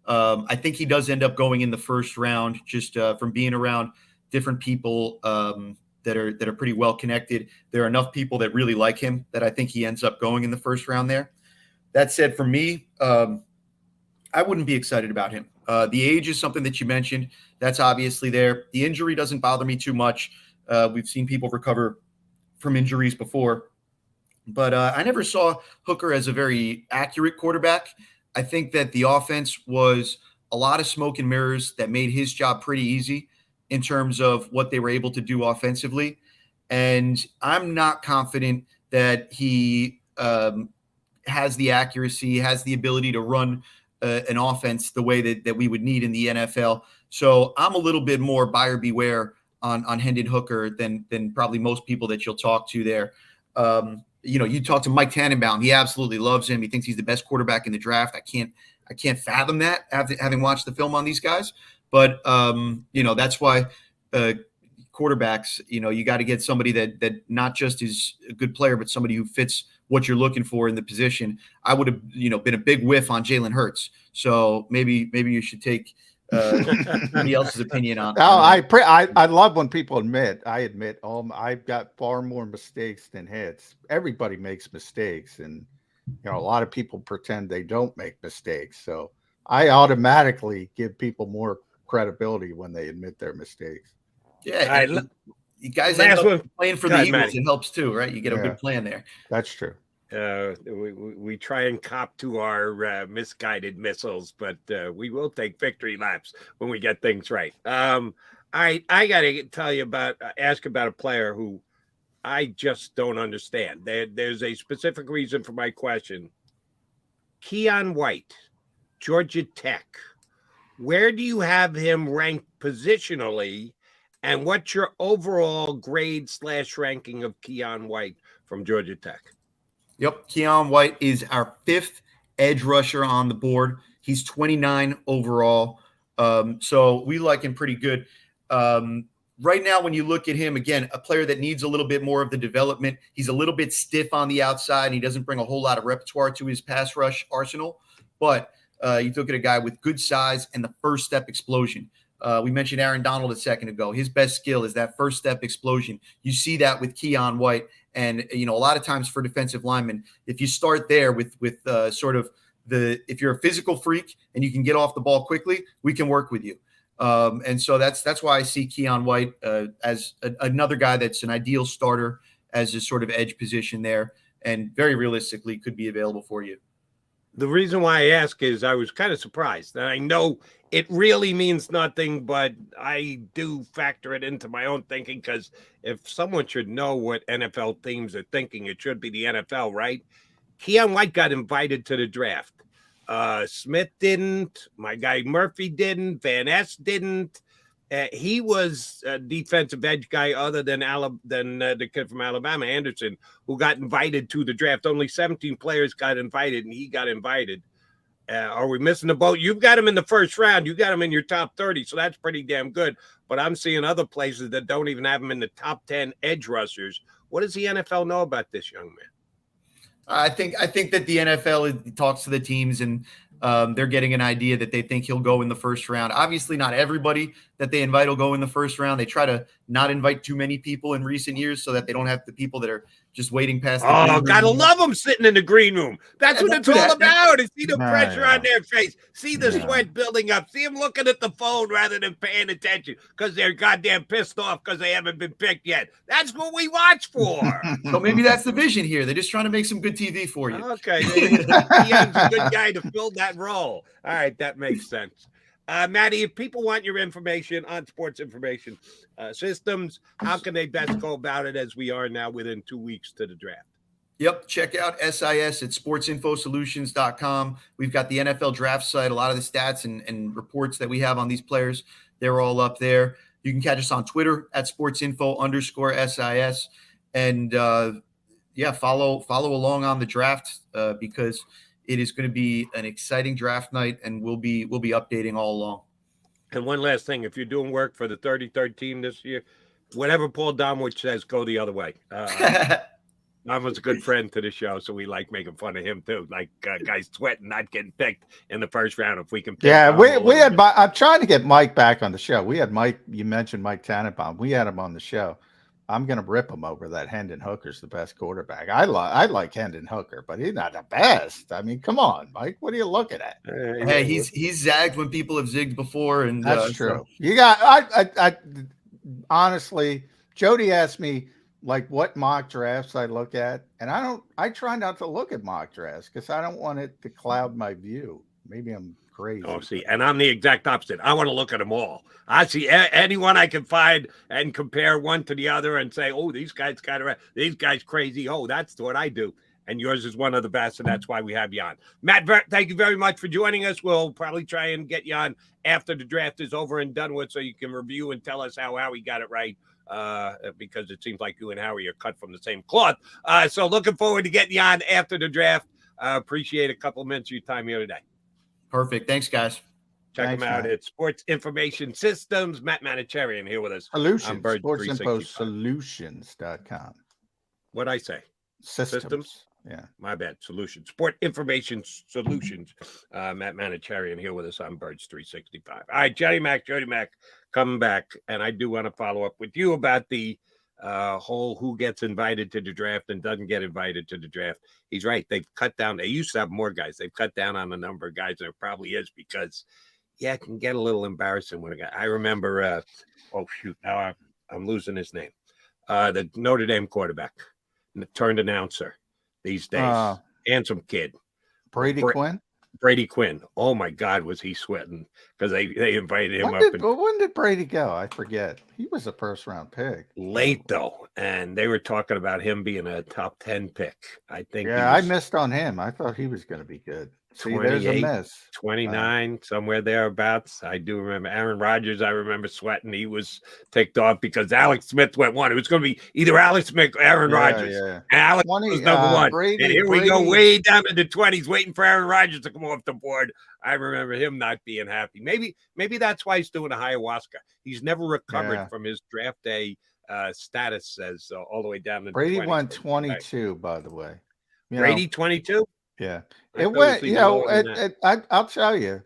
I think he does end up going in the first round, just from being around different people that are pretty well connected. There are enough people that really like him that I think he ends up going in the first round there. That said, for me, I wouldn't be excited about him. The age is something that you mentioned. That's obviously there. The injury doesn't bother me too much. We've seen people recover from injuries before. But I never saw Hooker as a very accurate quarterback. I think that the offense was a lot of smoke and mirrors that made his job pretty easy in terms of what they were able to do offensively. And I'm not confident that he has the accuracy, has the ability to run an offense the way that we would need in the NFL. So I'm a little bit more buyer beware on Hendon Hooker than probably most people that you'll talk to there. You talk to Mike Tannenbaum. He absolutely loves him. He thinks he's the best quarterback in the draft. I can't fathom that having watched the film on these guys. But, that's why quarterbacks, you got to get somebody that not just is a good player, but somebody who fits what you're looking for in the position. I would have, been a big whiff on Jalen Hurts. So maybe you should take somebody else's opinion on. No, I love when people admit. I've got far more mistakes than hits. Everybody makes mistakes, and a lot of people pretend they don't make mistakes. So I automatically give people more credibility when they admit their mistakes. Yeah, you guys end up playing for the Eagles. It helps too, right? You get a good plan there. That's true. We try and cop to our misguided missiles, but we will take victory laps when we get things right. I got to ask about a player who I just don't understand. There's a specific reason for my question. Keon White, Georgia Tech. Where do you have him ranked positionally, and what's your overall grade / ranking of Keon White from Georgia Tech? Yep. Keon White is our 5th edge rusher on the board. He's 29 overall. So we like him pretty good. Right now, when you look at him, again, a player that needs a little bit more of the development. He's a little bit stiff on the outside, and he doesn't bring a whole lot of repertoire to his pass rush arsenal. But you look at a guy with good size and the first step explosion. We mentioned Aaron Donald a second ago. His best skill is that first step explosion. You see that with Keon White. And, a lot of times for defensive linemen, if you start there with if you're a physical freak and you can get off the ball quickly, we can work with you. And so that's why I see Keon White as another guy that's an ideal starter as a sort of edge position there, and very realistically could be available for you. The reason why I ask is I was kind of surprised. And I know it really means nothing, but I do factor it into my own thinking, because if someone should know what NFL teams are thinking, it should be the NFL, right? Keon White got invited to the draft. Smith didn't. My guy Murphy didn't. Van Ness didn't. He was a defensive edge guy other than the kid from Alabama, Anderson, who got invited to the draft. Only 17 players got invited, and he got invited. Are we missing the boat? You've got him in the first round. You got him in your top 30, so that's pretty damn good. But I'm seeing other places that don't even have him in the top 10 edge rushers. What does the NFL know about this young man? I think that the NFL talks to the teams, and they're getting an idea that they think he'll go in the first round. Obviously, not everybody that they invite will go in the first round. They try to not invite too many people in recent years so that they don't have the people that are just waiting past. Oh, gotta love them sitting in the green room. That's what it's all about. Is see the pressure on their face, see the sweat building up, see them looking at the phone rather than paying attention because they're goddamn pissed off because they haven't been picked yet. That's what we watch for. So maybe that's the vision here. They're just trying to make some good TV for you. Okay, he's a good guy to fill that role. All right, that makes sense. Maddie, if people want your information on sports information systems, how can they best go about it as we are now within 2 weeks to the draft? Yep. Check out SIS at sportsinfosolutions.com. We've got the NFL draft site. A lot of the stats and reports that we have on these players, they're all up there. You can catch us on Twitter at sportsinfo_SIS. And follow along on the draft because it is going to be an exciting draft night, and we'll be updating all along. And one last thing, if you're doing work for the 33rd team this year, whatever Paul Domwich says, go the other way. Don was a good friend to the show, so we like making fun of him too. Like guys sweating, not getting picked in the first round. If we can, pick we had. I'm trying to get Mike back on the show. We had Mike. You mentioned Mike Tannenbaum. We had him on the show. I'm going to rip him over that Hendon Hooker's the best quarterback. I like Hendon Hooker, but he's not the best. I mean, come on, Mike. What are you looking at? Hey, he's zagged when people have zigged before, and that's true. So. You got. I honestly, Jody asked me like what mock drafts I look at, and I try not to look at mock drafts because I don't want it to cloud my view. Maybe I'm crazy. Oh, see, and I'm the exact opposite. I want to look at them all. I see anyone I can find and compare one to the other and say, oh, these guys these guys crazy. Oh, that's what I do. And yours is one of the best, and that's why we have you on. Matt, thank you very much for joining us. We'll probably try and get you on after the draft is over and done with so you can review and tell us how Howie got it right. Because it seems like you and Howie are cut from the same cloth. So looking forward to getting you on after the draft. Appreciate a couple of minutes of your time here today. Perfect. Thanks, guys. Check them out at Sports Information Systems. Matt Manicherian here with us. Solutions. SportsInfoSolutions.com. What'd I say? Systems. Yeah. My bad. Solutions. Sport Information Solutions. Matt Manicherian here with us on Birds 365. All right, Jody Mac coming back. And I do want to follow up with you about the whole who gets invited to the draft and doesn't get invited to the draft. He's right. They've cut down. They used to have more guys. They've cut down on the number of guys. And it probably is because, it can get a little embarrassing when a guy. I remember, now I'm losing his name. The Notre Dame quarterback, turned announcer these days. Handsome kid. Brady Quinn? Brady Quinn. Oh, my God, was he sweating because they invited him up. When did Brady go? I forget. He was a first-round pick. Late, though, and they were talking about him being a top 10 pick. I think. Yeah, I missed on him. I thought he was going to be good. See, there's a miss. 29, somewhere thereabouts. I do remember Aaron Rodgers. I remember sweating. He was ticked off because Alex Smith went one. It was going to be either Alex Smith or Aaron Rodgers. Yeah. And Alex was number one. And here we go way down in the 20s waiting for Aaron Rodgers to come off the board. I remember him not being happy. Maybe that's why he's doing a ayahuasca. He's never recovered from his draft day status as all the way down to Brady won 22, by the way. Brady 22? Yeah, it went. I'll tell you.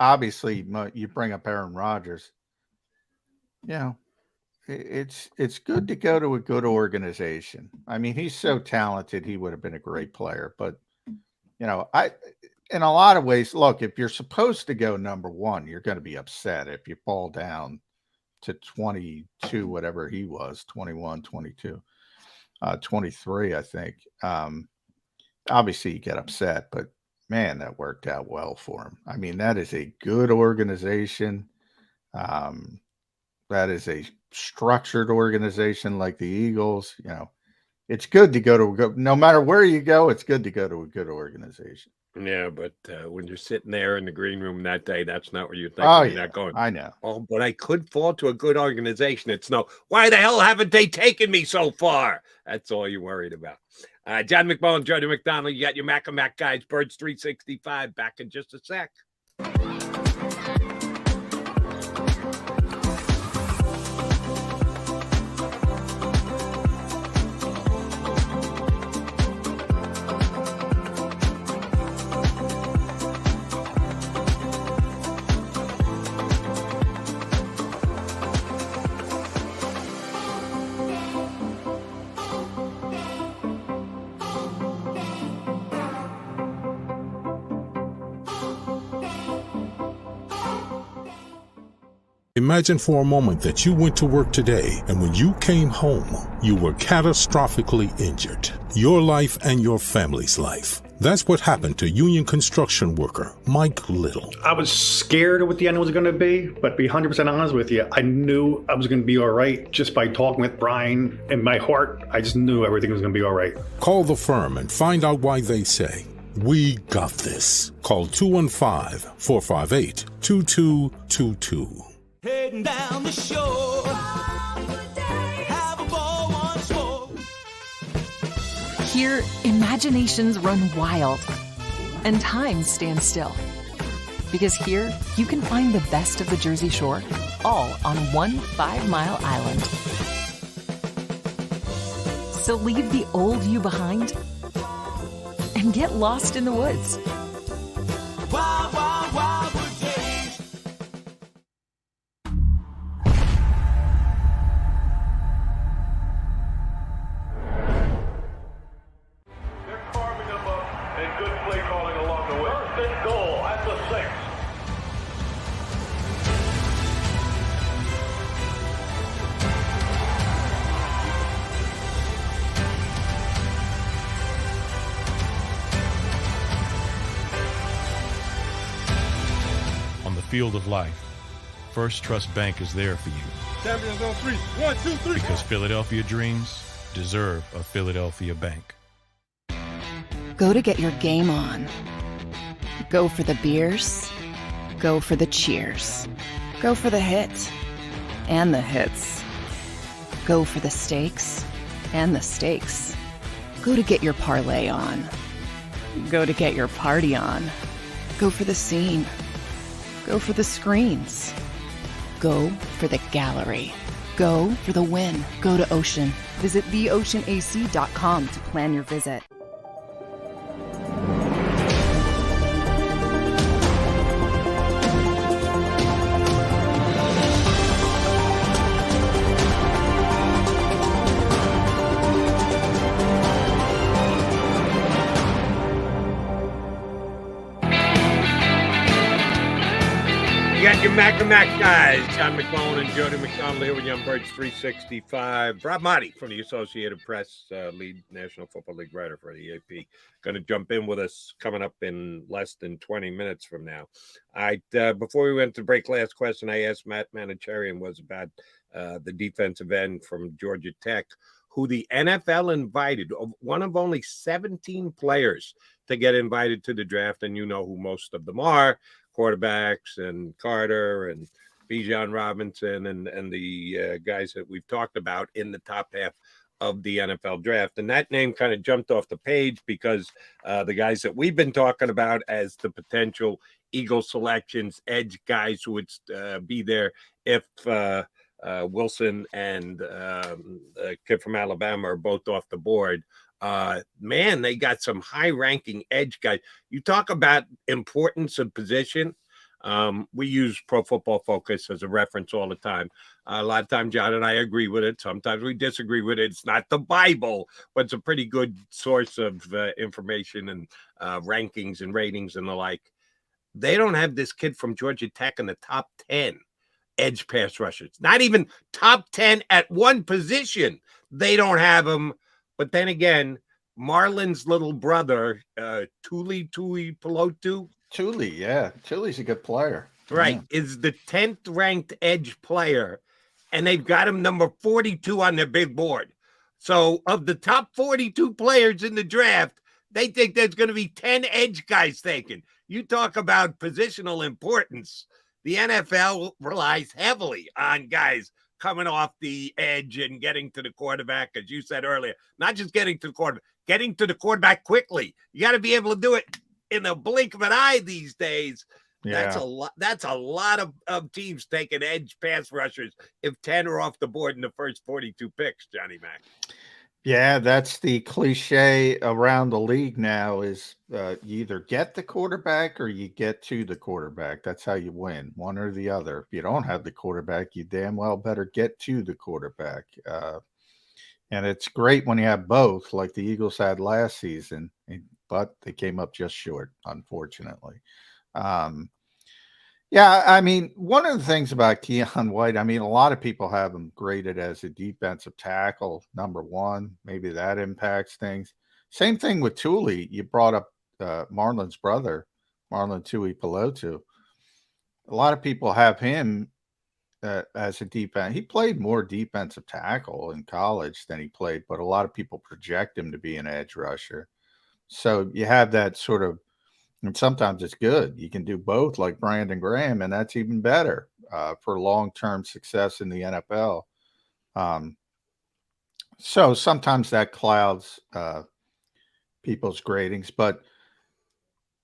Obviously, you bring up Aaron Rodgers. It's good to go to a good organization. I mean, he's so talented; he would have been a great player. But in a lot of ways, look, if you're supposed to go number one, you're going to be upset if you fall down to 22, whatever he was, 21, 22, 23, I think. Obviously, you get upset, but man, that worked out well for him. I mean, that is a good organization. That is a structured organization like the Eagles. It's good to go to no matter where you go. It's good to go to a good organization. Yeah, but when you're sitting there in the green room that day, that's not where you're thinking. Oh, you're not going. I know. Oh, but I could fall to a good organization. It's no. Why the hell haven't they taken me so far? That's all you're worried about. John McMullen, Jody McDonald, you got your Mac and Mac guys, Birds 365, back in just a sec. Imagine for a moment that you went to work today and when you came home, you were catastrophically injured. Your life and your family's life. That's what happened to union construction worker Mike Little. I was scared of what the end was going to be, but to be 100% honest with you, I knew I was going to be all right just by talking with Brian. In my heart, I just knew everything was going to be all right. Call the firm and find out why they say, "We got this." Call 215-458-2222. Heading down the shore. Have a ball once more. Here, imaginations run wild and time stands still. Because here, you can find the best of the Jersey Shore, all on one 5-mile island. So leave the old you behind and get lost in the woods. Wild, wild, wildwood days. They're carving them up and good play calling along the way. First and goal at the 6. On the field of life, First Trust Bank is there for you. Champions on 3. 1, 2, 3. Because Philadelphia dreams deserve a Philadelphia bank. Go to get your game on. Go for the beers. Go for the cheers. Go for the hit and the hits. Go for the stakes and the stakes. Go to get your parlay on. Go to get your party on. Go for the scene. Go for the screens. Go for the gallery. Go for the win. Go to Ocean. Visit theoceanac.com to plan your visit. You got your Mac guys, John McMullen and Jody McDonald here with Young Birds 365. Rob Motti from the Associated Press, lead National Football League writer for the AP, going to jump in with us coming up in less than 20 minutes from now. Before we went to break, last question I asked Matt Manicherian was about the defensive end from Georgia Tech, who the NFL invited, one of only 17 players to get invited to the draft, and you know who most of them are. Quarterbacks and Carter and Bijan Robinson and the guys that we've talked about in the top half of the NFL draft. And that name kind of jumped off the page because the guys that we've been talking about as the potential Eagle selections, edge guys who would be there if Wilson and a kid from Alabama are both off the board. Man, they got some high-ranking edge guys. You talk about importance of position. We use Pro Football Focus as a reference all the time. A lot of times, John and I agree with it. Sometimes we disagree with it. It's not the Bible, but it's a pretty good source of information and rankings and ratings and the like. They don't have this kid from Georgia Tech in the top 10 edge pass rushers. Not even top 10 at one position. They don't have him. But then again, Marlon's little brother, Tuli Pelotu. Tuli, yeah. Tuli's a good player. Right. Yeah. Is the 10th ranked edge player, and they've got him number 42 on their big board. So of the top 42 players in the draft, they think there's going to be 10 edge guys taken. You talk about positional importance. The NFL relies heavily on guys coming off the edge and getting to the quarterback, as you said earlier, not just getting to the quarterback, getting to the quarterback quickly. You got to be able to do it in the blink of an eye these days. Yeah. That's a lot of teams taking edge pass rushers if 10 are off the board in the first 42 picks, Johnny Mac. Yeah, that's the cliche around the league now is you either get the quarterback or you get to the quarterback. That's how you win, one or the other. If you don't have the quarterback, you damn well better get to the quarterback. And it's great when you have both, like the Eagles had last season, but they came up just short, unfortunately. Yeah, I mean, one of the things about Keon White, I mean, a lot of people have him graded as a defensive tackle, number one. Maybe that impacts things. Same thing with Tuli. You brought up Marlon's brother, Marlon Tui Pelotu. A lot of people have him as a defense. He played more defensive tackle in college than he played, but a lot of people project him to be an edge rusher. So you have that sort of, and sometimes it's good. You can do both, like Brandon Graham, and that's even better for long-term success in the NFL. So sometimes that clouds people's gradings, but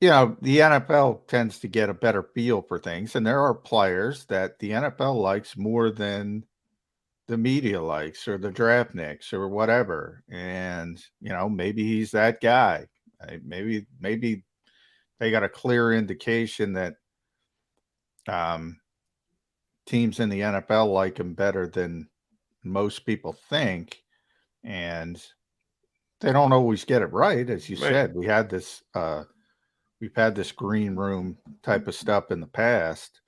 the NFL tends to get a better feel for things, and there are players that the NFL likes more than the media likes or the draft nicks or whatever. And maybe he's that guy. Maybe they got a clear indication that teams in the NFL like him better than most people think, and they don't always get it right. As you said, we've had this green room type of stuff in the past.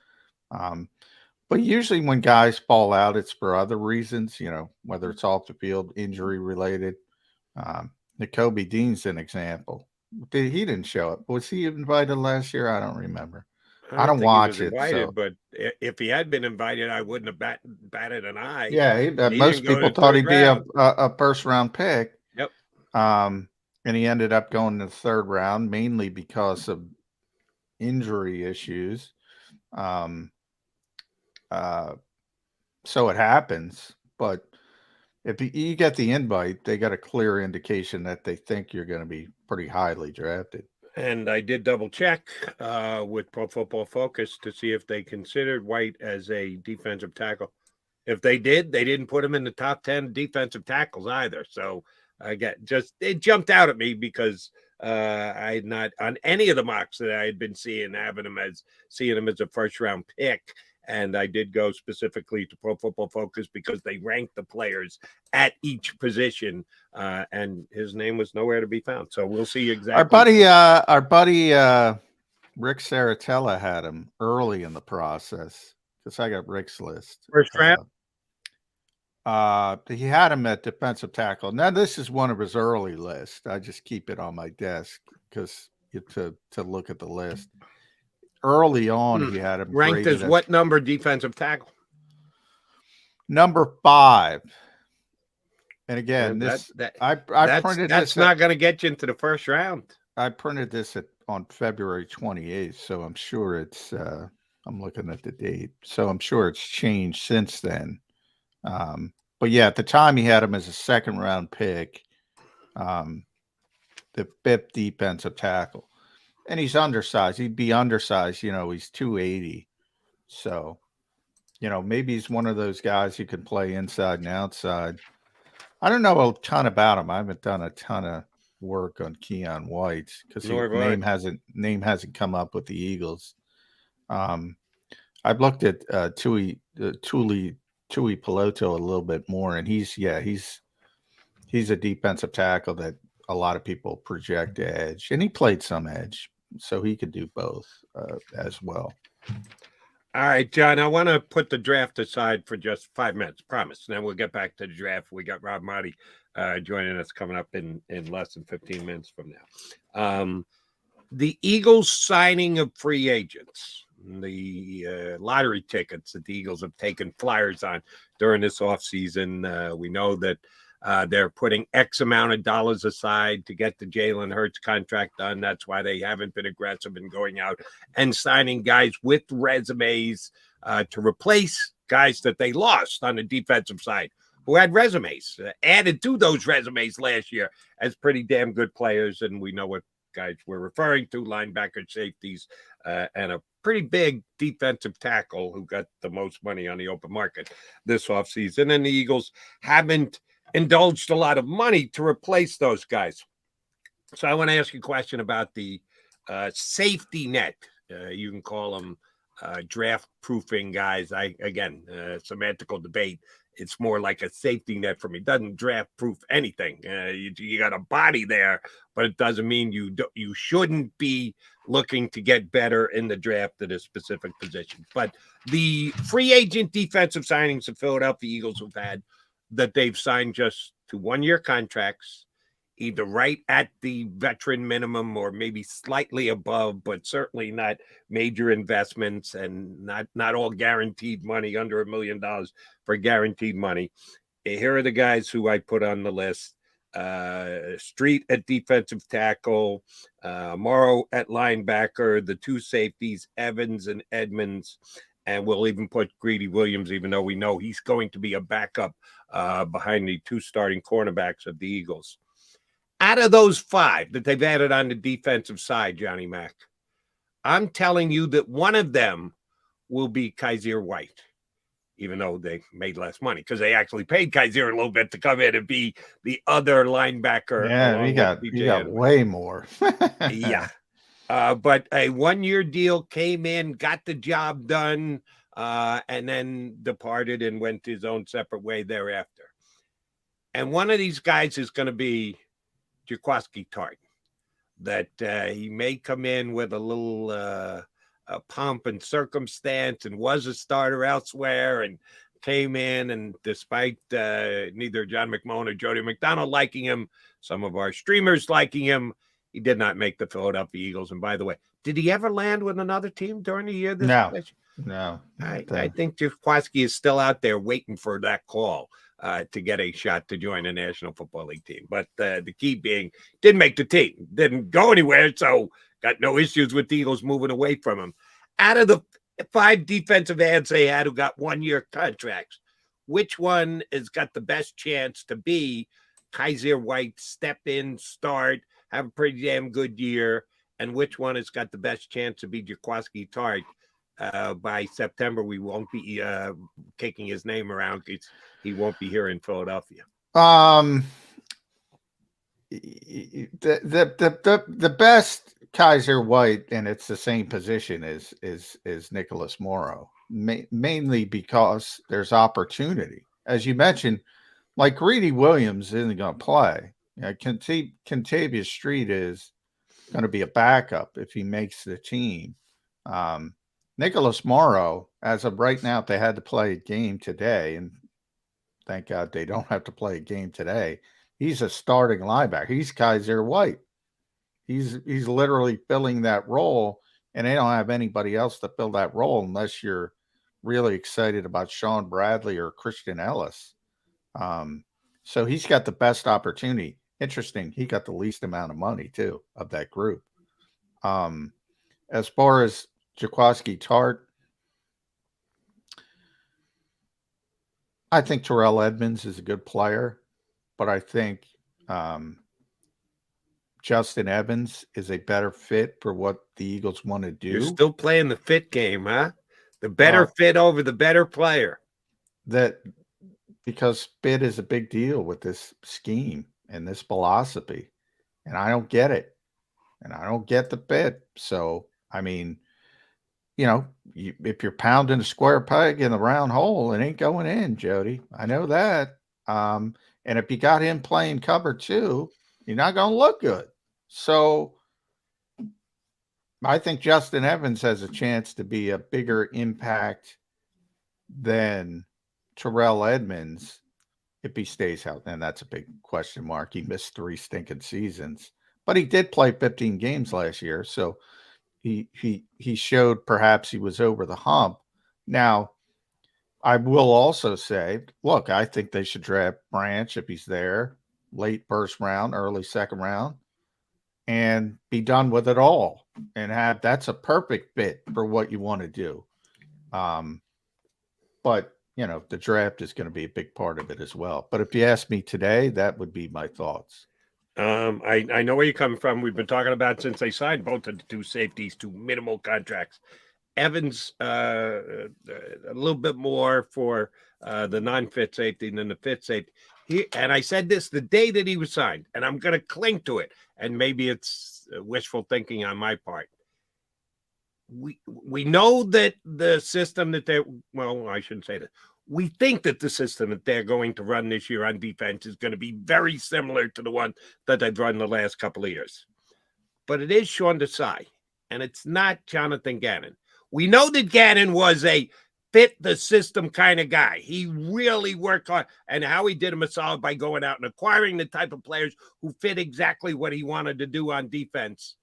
But usually when guys fall out, it's for other reasons, whether it's off the field, injury related. Nakobe Dean's an example. He didn't show up. Was he invited last year? I don't remember. I don't watch it. Invited, but if he had been invited, I wouldn't have batted an eye. Yeah, most people thought he'd be a first round pick. Yep. And he ended up going to the third round, mainly because of injury issues. So it happens. But if you get the invite, they got a clear indication that they think you're going to be pretty highly drafted. And I did double check with Pro Football Focus to see if they considered White as a defensive tackle. If they did, they didn't put him in the top 10 defensive tackles either. So it jumped out at me because I had not on any of the mocks that I had been seeing him as a first round pick. And I did go specifically to Pro Football Focus because they ranked the players at each position, and his name was nowhere to be found. So we'll see exactly. Our buddy Rick Saratella had him early in the process because I got Rick's list. First round? He had him at defensive tackle. Now this is one of his early lists. I just keep it on my desk because to look at the list. Early on, he had him ranked as what number defensive tackle? Number 5. And again, I printed this. That's not going to get you into the first round. I printed this on February 28th, so I'm sure it's. I'm looking at the date, so I'm sure it's changed since then. But yeah, at the time, he had him as a second round pick, the 5th defensive tackle. And he's undersized. He'd be undersized. He's 280. So, maybe he's one of those guys who can play inside and outside. I don't know a ton about him. I haven't done a ton of work on Keon White because his name hasn't come up with the Eagles. I've looked at Tui Peloto a little bit more, and he's a defensive tackle that a lot of people project edge, and he played some edge. So he could do both as well. All right, John, I want to put the draft aside for just 5 minutes, promise. And then we'll get back to the draft. We got Rob Marty joining us coming up in less than 15 minutes from now. The Eagles signing of free agents, the lottery tickets that the Eagles have taken flyers on during this offseason. We know that they're putting X amount of dollars aside to get the Jalen Hurts contract done. That's why they haven't been aggressive in going out and signing guys with resumes to replace guys that they lost on the defensive side who had resumes added to those resumes last year as pretty damn good players. And we know what guys we're referring to, linebacker, safeties, and a pretty big defensive tackle who got the most money on the open market this offseason. And the Eagles haven't indulged a lot of money to replace those guys. So I want to ask you a question about the safety net. You can call them draft proofing guys. Semantical debate It's more like a safety net for me. It doesn't draft proof anything. You got a body there, but it doesn't mean you shouldn't be looking to get better in the draft at a specific position. But the free agent defensive signings the Philadelphia Eagles have had, that they've signed just to 1-year contracts, either right at the veteran minimum or maybe slightly above, but certainly not major investments and not all guaranteed money, under $1 million for guaranteed money. Here are the guys who I put on the list. Street at defensive tackle, Morrow at linebacker, the 2 safeties, Evans and Edmonds, and we'll even put Greedy Williams, even though we know he's going to be a backup behind the 2 starting cornerbacks of the Eagles. Out of those 5 that they've added on the defensive side, Johnny Mac, I'm telling you that one of them will be Calijah White, even though they made less money because they actually paid Calijah a little bit to come in and be the other linebacker. Yeah, you got way more. Yeah. But a 1-year deal, came in, got the job done, and then departed and went his own separate way thereafter. And one of these guys is going to be JAKIB Tart, that he may come in with a little pomp and circumstance and was a starter elsewhere and came in, and despite neither John McMullen or Jody McDonald liking him, some of our streamers liking him, he did not make the Philadelphia Eagles. And by the way, did he ever land with another team during the year? No. I think JAKIB is still out there waiting for that call to get a shot to join the National Football League team. But the key being, didn't make the team, didn't go anywhere, so got no issues with the Eagles moving away from him. Out of the 5 defensive ads they had who got 1-year contracts, which one has got the best chance to be Calijah White, step in, start, have a pretty damn good year, and which one has got the best chance to be JAKIB Tart? By September, we won't be kicking his name around because he won't be here in Philadelphia. The best Calijah White, and it's the same position is Nicholas Morrow, mainly because there's opportunity. As you mentioned, like Greedy Williams isn't going to play. Kentavious Street is going to be a backup if he makes the team. Nicholas Morrow, as of right now, if they had to play a game today, and thank God they don't have to play a game today, he's a starting linebacker. He's Calijah White. He's literally filling that role, and they don't have anybody else to fill that role unless you're really excited about Sean Bradley or Christian Ellis. So he's got the best opportunity. Interesting, he got the least amount of money, too, of that group. As far as JAKIB Tart, I think Terrell Edmonds is a good player, but I think Justin Evans is a better fit for what the Eagles want to do. You're still playing the fit game, huh? The better fit over the better player. That because fit is a big deal with this scheme and this philosophy, and I don't get it, and I don't get the fit. So, I mean, if you're pounding a square peg in the round hole, it ain't going in, Jody. I know that. And if you got him playing cover 2, you're not going to look good. So I think Justin Evans has a chance to be a bigger impact than Terrell Edmonds if he stays healthy. And that's a big question mark. He missed 3 stinking seasons, but he did play 15 games last year. So he showed perhaps he was over the hump. Now, I will also say, look, I think they should draft Branch if he's there, late first round, early second round, and be done with it all. And that's a perfect fit for what you want to do. But the draft is going to be a big part of it as well. But if you ask me today, that would be my thoughts. I know where you're coming from. We've been talking about since they signed both of the 2 safeties to minimal contracts. Evans, a little bit more for the non-fit safety than the fit safety. And I said this the day that he was signed, and I'm going to cling to it. And maybe it's wishful thinking on my part. We know that the system that I shouldn't say that. We think that the system that they're going to run this year on defense is going to be very similar to the one that they've run the last couple of years. But it is Sean Desai, and it's not Jonathan Gannon. We know that Gannon was a fit the system kind of guy. He really worked hard, and how he did him a solid by going out and acquiring the type of players who fit exactly what he wanted to do on defense.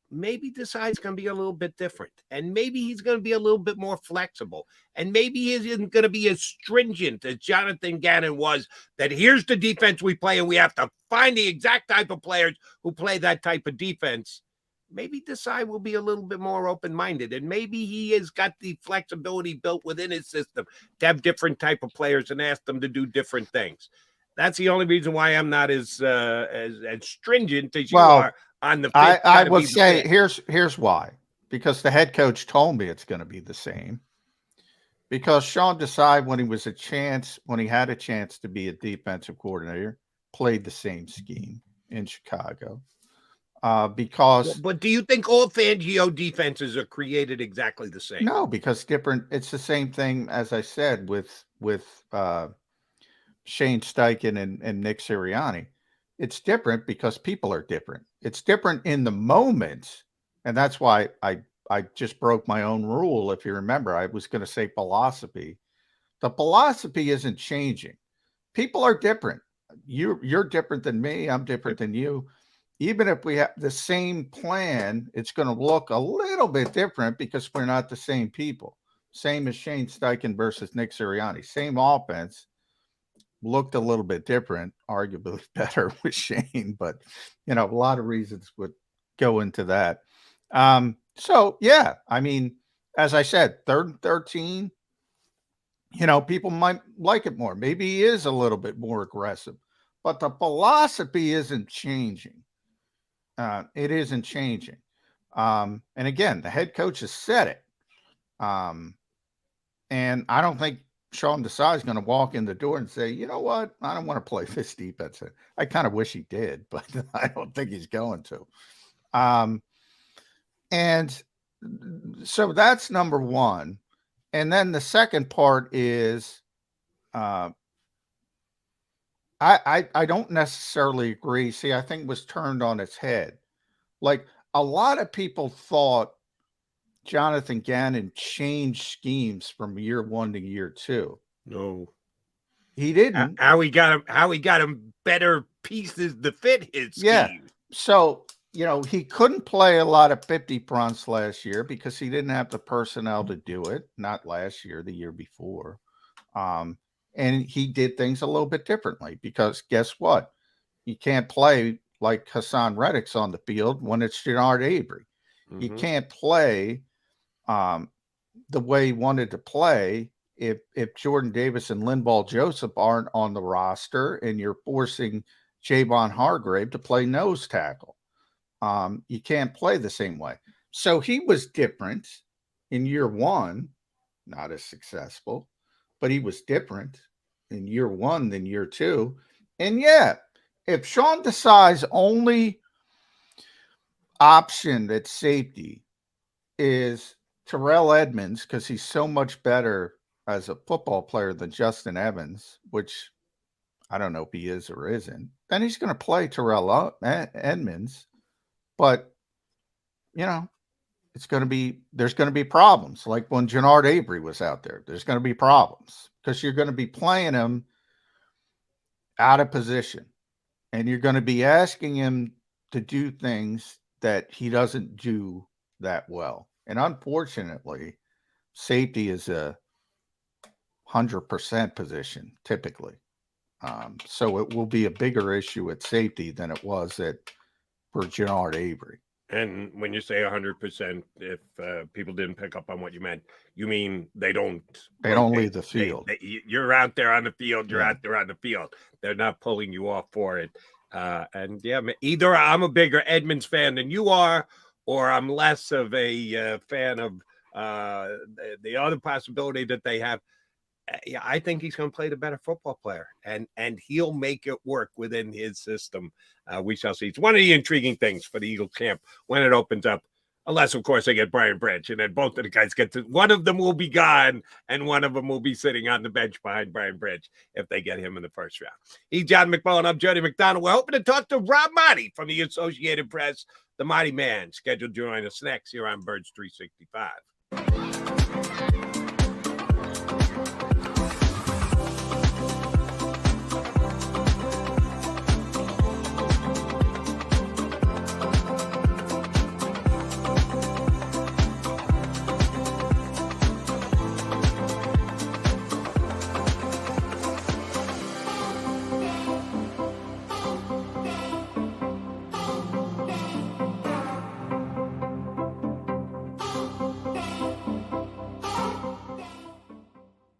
Maybe Desai's going to be a little bit different, and maybe he's going to be a little bit more flexible, and maybe he isn't going to be as stringent as Jonathan Gannon was, that here's the defense we play, and we have to find the exact type of players who play that type of defense. Maybe Desai will be a little bit more open-minded, and maybe he has got the flexibility built within his system to have different type of players and ask them to do different things. That's the only reason why I'm not as stringent as you are on the fit. I would say here's why. Because the head coach told me it's going to be the same. Because Sean Desai, when he had a chance to be a defensive coordinator, played the same scheme in Chicago. But do you think all Fangio defenses are created exactly the same? No, because it's the same thing, as I said, with Shane Steichen and Nick Sirianni. It's different because people are different. It's different in the moment. And that's why I just broke my own rule. If you remember, I was going to say philosophy. The philosophy isn't changing. People are different. You're different than me. I'm different than you. Even if we have the same plan, it's going to look a little bit different because we're not the same people. Same as Shane Steichen versus Nick Sirianni. Same offense, looked a little bit different, arguably better with Shane, but a lot of reasons would go into that. So yeah, I mean, as I said, 3rd and 13, people might like it more. Maybe he is a little bit more aggressive, but the philosophy isn't changing. It isn't changing. And again, the head coach has said it. And I don't think Sean Desai is going to walk in the door and say, you know what, I don't want to play this defense. I kind of wish he did, but I don't think he's going to. And so that's number one. And then the second part is I don't necessarily agree. See, I think it was turned on its head. Like, a lot of people thought Jonathan Gannon changed schemes from year 1 to year 2. No, he didn't. How he got him better pieces to fit his scheme. Yeah. So, he couldn't play a lot of 50 fronts last year because he didn't have the personnel to do it. Not last year, the year before. And he did things a little bit differently because guess what? You can't play like Hassan Reddick's on the field when it's Jannard Avery. Mm-hmm. You can't play the way he wanted to play if Jordan Davis and Linval Joseph aren't on the roster and you're forcing Javon Hargrave to play nose tackle. You can't play the same way. So he was different in year 1, not as successful, but he was different in year 1 than year 2. And yeah, if Sean Desai's only option at safety is Terrell Edmonds, because he's so much better as a football player than Justin Evans, which I don't know if he is or isn't, then he's going to play Terrell Edmonds. But, there's going to be problems. Like when Jannard Avery was out there, there's going to be problems because you're going to be playing him out of position and you're going to be asking him to do things that he doesn't do that well. And unfortunately, safety is a 100% position typically. So it will be a bigger issue at safety than it was for Jannard Avery. And when you say 100%, if people didn't pick up on what you meant, you mean they don't leave the field. You're out there on the field. You're out there on the field. They're not pulling you off for it. And yeah, either I'm a bigger Edmonds fan than you are, or I'm less of a fan of the other possibility that they have. Yeah, I think he's going to play the better football player, and he'll make it work within his system. We shall see. It's one of the intriguing things for the Eagle camp when it opens up Unless, of course, they get Brian Branch, and then both of the guys get to. One of them will be gone, and one of them will be sitting on the bench behind Brian Branch if they get him in the first round. He's John McMullen. I'm Jody McDonald. We're hoping to talk to Rob Maaddi from the Associated Press, the Maaddi Man, scheduled to join us next here on Birds 365.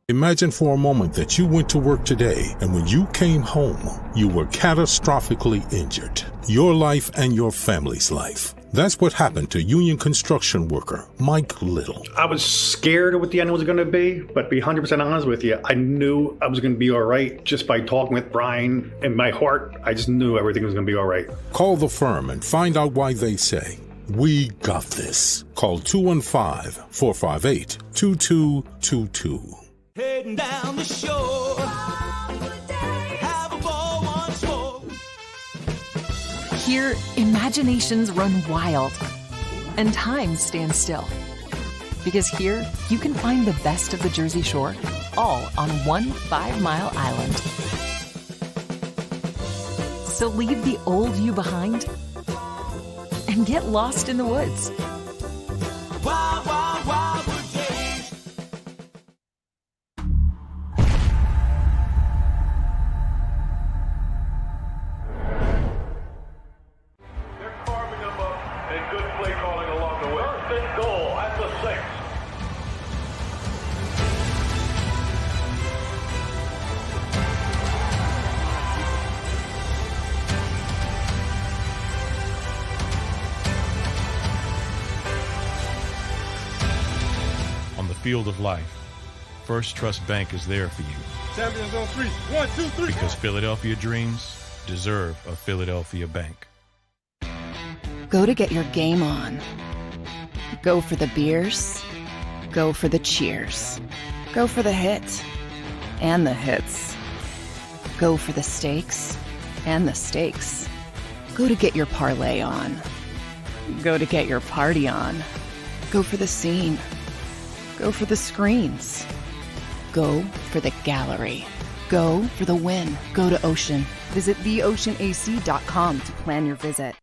Imagine for a moment that you went to work today and when you came home, you were catastrophically injured. Your life and your family's life. That's what happened to union construction worker Mike Little. I was scared of what the end was going to be, but to be 100% honest with you, I knew I was going to be all right just by talking with Brian. In my heart, I just knew everything was going to be all right. Call the firm and find out why they say, "We got this." Call 215-458-2222. Heading down the shore. Have a ball once more. Here, imaginations run wild and time stands still. Because here, you can find the best of the Jersey Shore, all on one 5-mile island. So leave the old you behind and get lost in the woods. Wild, wild, wild wood days. They're carving them up and good play calling along the way. First and goal at the 6. On the field of life, First Trust Bank is there for you. Champions on 3. 1, 2, 3. Because Philadelphia dreams deserve a Philadelphia bank. Go to get your game on. Go for the beers. Go for the cheers. Go for the hit and the hits. Go for the stakes and the stakes. Go to get your parlay on. Go to get your party on. Go for the scene. Go for the screens. Go for the gallery. Go for the win. Go to Ocean. Visit theoceanac.com to plan your visit.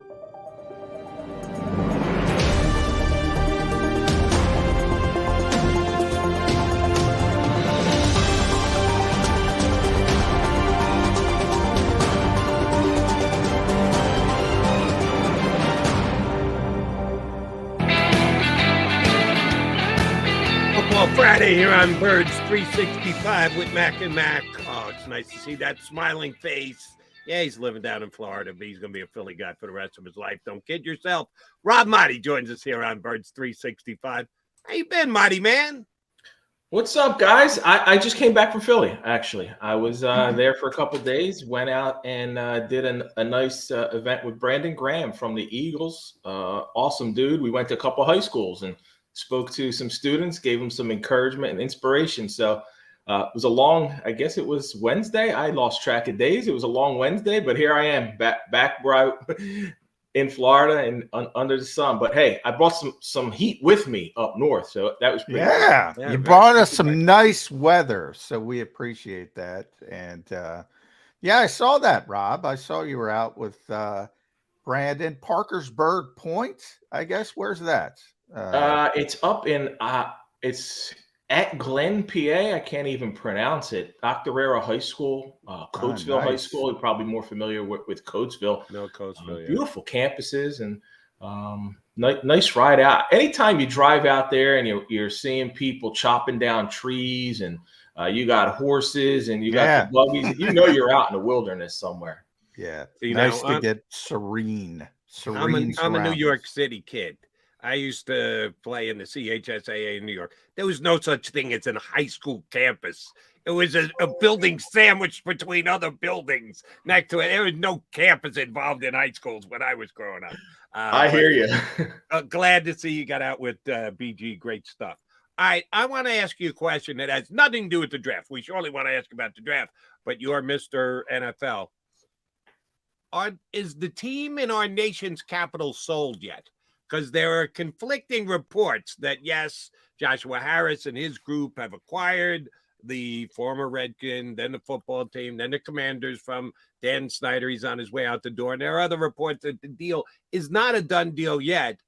Friday here on Birds 365 with Mac and Mac. Oh, it's nice to see that smiling face. Yeah, he's living down in Florida, but he's going to be a Philly guy for the rest of his life. Don't kid yourself. Rob Maaddi joins us here on Birds 365. How you been, Maaddi, man? What's up, guys? I just came back from Philly, actually. I was there for a couple of days, went out and did a nice event with Brandon Graham from the Eagles. Awesome dude. We went to a couple high schools and spoke to some students, gave them some encouragement and inspiration. So it was a long, I guess it was Wednesday. I lost track of days. It was a long Wednesday, but here I am back where I in Florida and under the sun. But hey, I brought some heat with me up north. So that was pretty cool. You brought us some nice weather. So we appreciate that. And yeah, I saw that, Rob. I saw you were out with Brandon. Parkersburg Point, I guess. Where's that? It's up in it's at Glen, PA. I can't even pronounce it. Doctorera High School, Coatesville High School. You're probably more familiar with Coatesville. No, Coatesville. Yeah. Beautiful campuses and nice ride out. Anytime you drive out there and you're seeing people chopping down trees and you got horses and you got the buggies, you know you're out in the wilderness somewhere. Yeah, See, nice now, to get serene. I'm a New York City kid. I used to play in the CHSAA in New York. There was no such thing as a high school campus It was a building sandwiched between other buildings next to it. There was no campus involved in high schools when I was growing up. I hear you. Glad to see you got out with BG. Great stuff. All right, I want to ask you a question that has nothing to do with the draft. We surely want to ask about the draft, but you're Mr. NFL. Is the team in our nation's capital sold yet? Because there are conflicting reports that, yes, Joshua Harris and his group have acquired the former Redkin, then the football team, then the Commanders from Dan Snyder. He's on his way out the door. And there are other reports that the deal is not a done deal yet.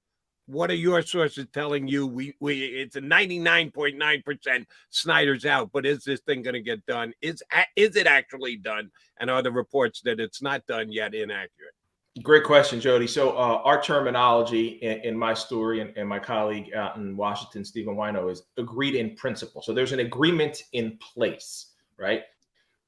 What are your sources telling you? It's a 99.9% Snyder's out, but is this thing going to get done? Is it actually done? And are the reports that it's not done yet inaccurate? Great question, Jody. So our terminology in my story and my colleague out in Washington, Stephen Wino, is agreed in principle. So there's an agreement in place, right?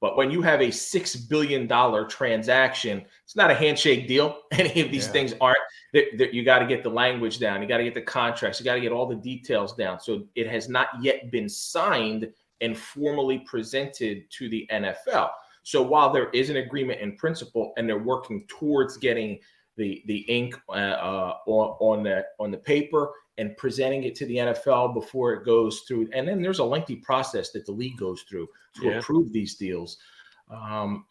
But when you have a $6 billion transaction, it's not a handshake deal. Any of these things aren't. You got to get the language down. You got to get the contracts. You got to get all the details down. So it has not yet been signed and formally presented to the NFL. So while there is an agreement in principle and they're working towards getting the ink on the paper and presenting it to the NFL before it goes through, and then there's a lengthy process that the league goes through to approve these deals.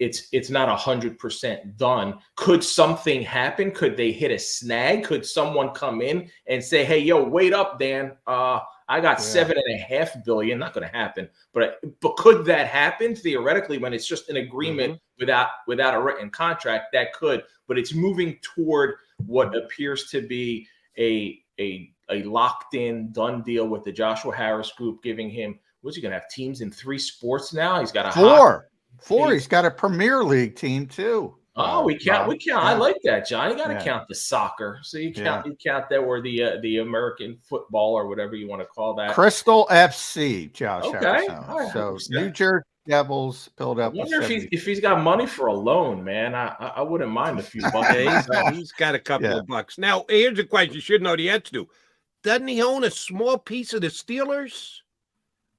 It's not 100% done. Could something happen? Could they hit a snag? Could someone come in and say, "Hey, yo, wait up, Dan. I got $7.5 billion." Not going to happen, but could that happen theoretically when it's just an agreement without a written contract? That could, but it's moving toward what appears to be a locked in, done deal with the Joshua Harris group, giving him, what's he going to have, teams in 3 sports now? He's got a four. He's got a Premier League team too. Oh, we count. Yeah. I like that, John. You got to count the soccer. So you count that, or the American football, or whatever you want to call that. Crystal FC, Josh. Okay. Right. So New Jersey Devils, Philadelphia. I wonder if he's got money for a loan, man. I wouldn't mind a few bucks. He's got a couple of bucks. Now, here's a question you should know the answer to. Doesn't he own a small piece of the Steelers?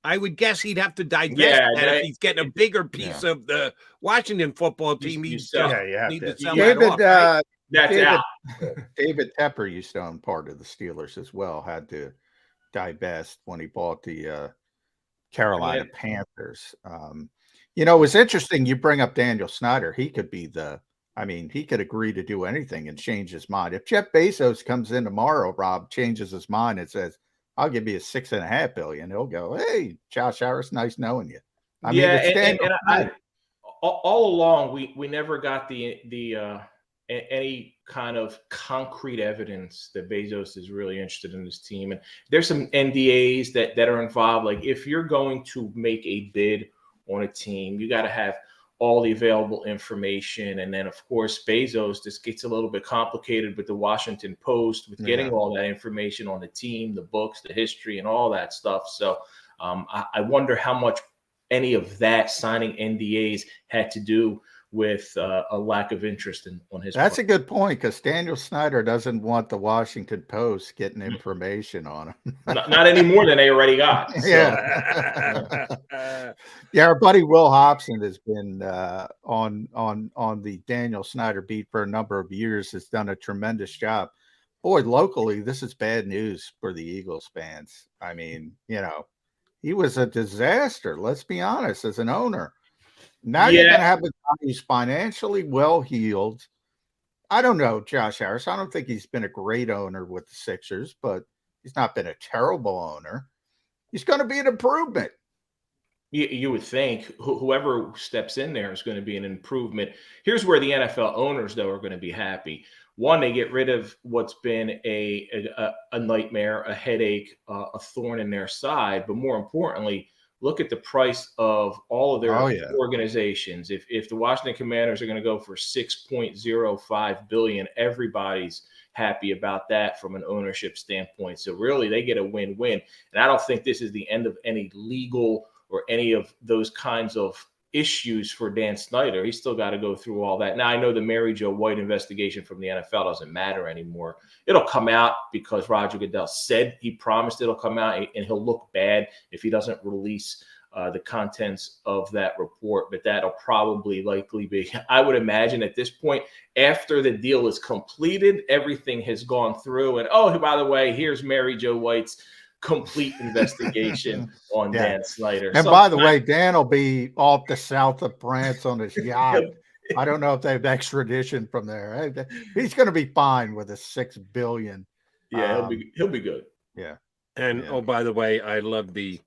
I would guess he'd have to digest that if he's getting a bigger piece of the Washington football team. Need to sell David, that off, right? David Tepper used to own part of the Steelers as well. Had to divest when he bought the Carolina Panthers. It was interesting. You bring up Daniel Snyder. He could be he could agree to do anything and change his mind. If Jeff Bezos comes in tomorrow, Rob, changes his mind and says, "I'll give you a $6.5 billion," he'll go, "Hey, Josh Harris, nice knowing you." All along we never got the any kind of concrete evidence that Bezos is really interested in this team. And there's some NDAs that are involved. Like, if you're going to make a bid on a team, you got to have all the available information. And then, of course, Bezos, this gets a little bit complicated with the Washington Post, with getting all that information on the team, the books, the history, and all that stuff. So I wonder how much any of that signing NDAs had to do with a lack of interest on his part. That's a good point, because Daniel Snyder doesn't want the Washington Post getting information on him. not any more than they already got. So. Yeah, our buddy Will Hobson has been on the Daniel Snyder beat for a number of years. Has done a tremendous job. Boy, locally, this is bad news for the Eagles fans. I mean, he was a disaster. Let's be honest, as an owner. Now you're going to have a guy who's financially well-heeled. I don't know, Josh Harris. I don't think he's been a great owner with the Sixers, but he's not been a terrible owner. He's going to be an improvement. You would think whoever steps in there is going to be an improvement. Here's where the NFL owners, though, are going to be happy. One, they get rid of what's been a nightmare, a headache, a thorn in their side. But more importantly, look at the price of all of their organizations. If the Washington Commanders are going to go for $6.05 billion, everybody's happy about that from an ownership standpoint. So really, they get a win-win. And I don't think this is the end of any legal or any of those kinds of issues for Dan Snyder. He's still got to go through all that. Now, I know the Mary Jo White investigation from the NFL doesn't matter anymore. It'll come out because Roger Goodell said he promised it'll come out, and he'll look bad if he doesn't release the contents of that report, but that'll probably likely be, I would imagine at this point, after the deal is completed, everything has gone through. And, oh, by the way, here's Mary Jo White's complete investigation on Dan Snyder. And by the way, Dan will be off the south of France on his yacht. I don't know if they have extradition from there. He's going to be fine with a $6 billion. Yeah, he'll be good. Yeah. And oh, by the way, I love the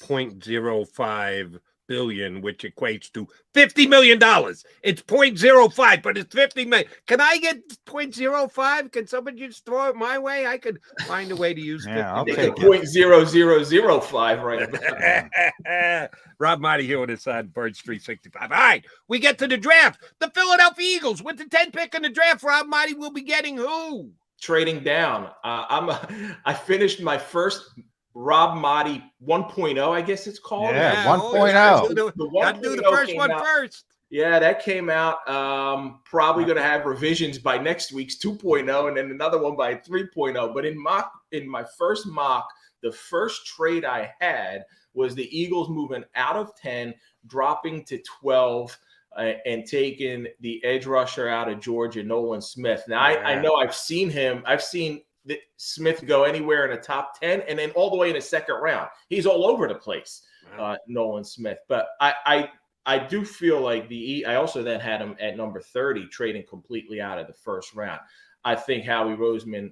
0.05 billion, which equates to $50 million. It's 0.05, but it's 50 million. Can I get 0.05? Can somebody just throw it my way? I could find a way to use 50 I'll million. take it. 0.0005 right about. Rob Marty here with us on Birds 365. All right, we get to the draft. The Philadelphia Eagles with the 10th pick in the draft. Rob Marty will be getting who? Trading down. I finished my first Rob Marty 1.0, I guess it's called. Yeah, 1.0. Got to do the first one first. Yeah, that came out. Probably going to have revisions by next week's 2.0 and then another one by 3.0. But in my first mock, the first trade I had was the Eagles moving out of 10, dropping to 12, and taking the edge rusher out of Georgia, Nolan Smith. Now, I know I've seen him. I've seen Smith go anywhere in the top 10 and then all the way in the second round. He's all over the place, Nolan Smith. But I do feel like I also then had him at number 30, trading completely out of the first round. I think Howie Roseman,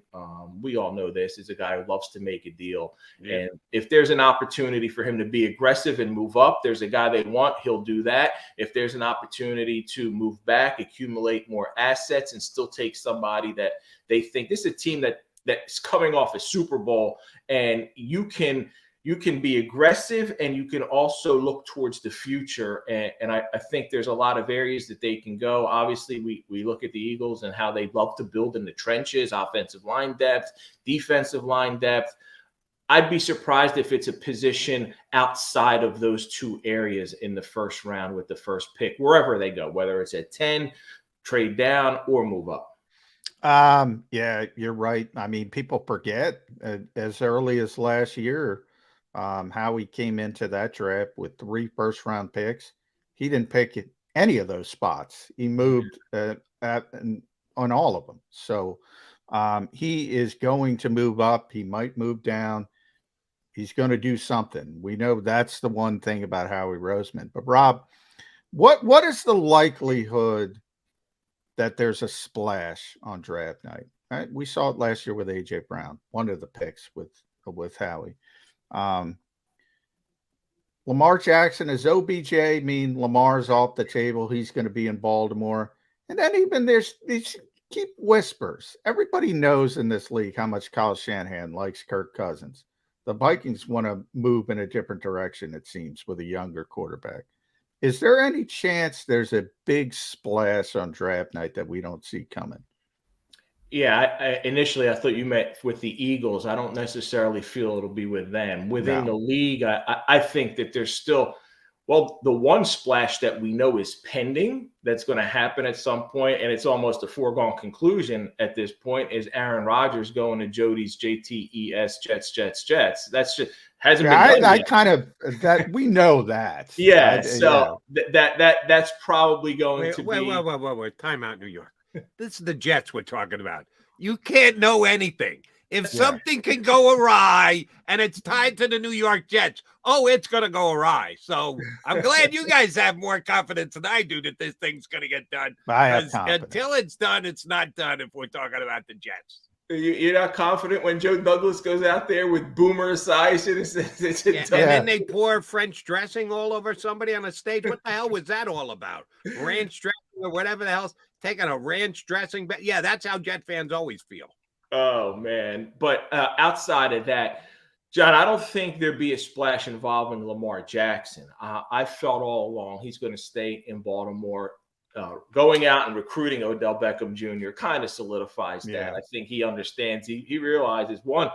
we all know this, is a guy who loves to make a deal. Yeah. And if there's an opportunity for him to be aggressive and move up, there's a guy they want, he'll do that. If there's an opportunity to move back, accumulate more assets, and still take somebody that they think, this is a team that's coming off a Super Bowl, and you can be aggressive and you can also look towards the future. And I think there's a lot of areas that they can go. Obviously, we look at the Eagles and how they love to build in the trenches, offensive line depth, defensive line depth. I'd be surprised if it's a position outside of those two areas in the first round with the first pick, wherever they go, whether it's at 10, trade down, or move up. Yeah, you're right. I mean, people forget as early as last year, how he came into that draft with 3 first-round picks. He didn't pick any of those spots. He moved on all of them. So he is going to move up. He might move down. He's going to do something. We know that's the one thing about Howie Roseman. But Rob, what is the likelihood that there's a splash on draft night? Right? We saw it last year with A.J. Brown, one of the picks with Howie. Lamar Jackson, is OBJ mean Lamar's off the table? He's going to be in Baltimore. And then even there's these keep whispers. Everybody knows in this league how much Kyle Shanahan likes Kirk Cousins. The Vikings want to move in a different direction, it seems, with a younger quarterback. Is there any chance there's a big splash on draft night that we don't see coming? Yeah, initially I thought you meant with the Eagles. I don't necessarily feel it'll be with them. Within the league, I think that there's still, the one splash that we know is pending that's going to happen at some point, and it's almost a foregone conclusion at this point, is Aaron Rodgers going to Jody's JTES Jets. That's just hasn't been done yet. That we know that. Yeah, that's probably going to be. Wait. Time out, New York. This is the Jets we're talking about. You can't know anything. If something can go awry and it's tied to the New York Jets, it's going to go awry. So I'm glad you guys have more confidence than I do that this thing's going to get done. I have confidence. Until it's done, it's not done if we're talking about the Jets. You're not confident when Joe Douglas goes out there with Boomer Esiason and then they pour French dressing all over somebody on a stage. What the hell was that all about? Ranch dressing or whatever the hell's taking a ranch dressing. But yeah, that's how Jet fans always feel. Oh, man. But outside of that, John, I don't think there'd be a splash involving Lamar Jackson. I felt all along he's going to stay in Baltimore. Going out and recruiting Odell Beckham Jr. kind of solidifies that. I think he understands. He realizes, one,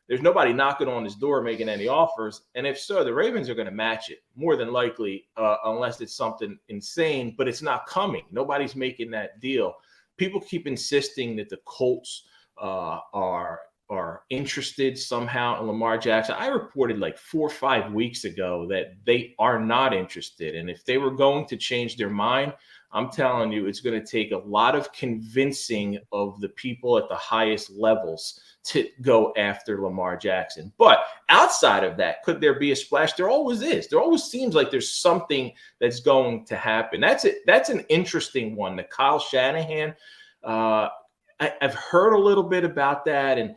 there's nobody knocking on his door making any offers. And if so, the Ravens are going to match it more than likely, unless it's something insane, but it's not coming. Nobody's making that deal. People keep insisting that the Colts are are interested somehow in Lamar Jackson. I reported like 4 or 5 weeks ago that they are not interested. And if they were going to change their mind, I'm telling you, it's going to take a lot of convincing of the people at the highest levels to go after Lamar Jackson. But outside of that, could there be a splash? There always is. There always seems like there's something that's going to happen. That's it. That's an interesting one. The Kyle Shanahan, I've heard a little bit about that. And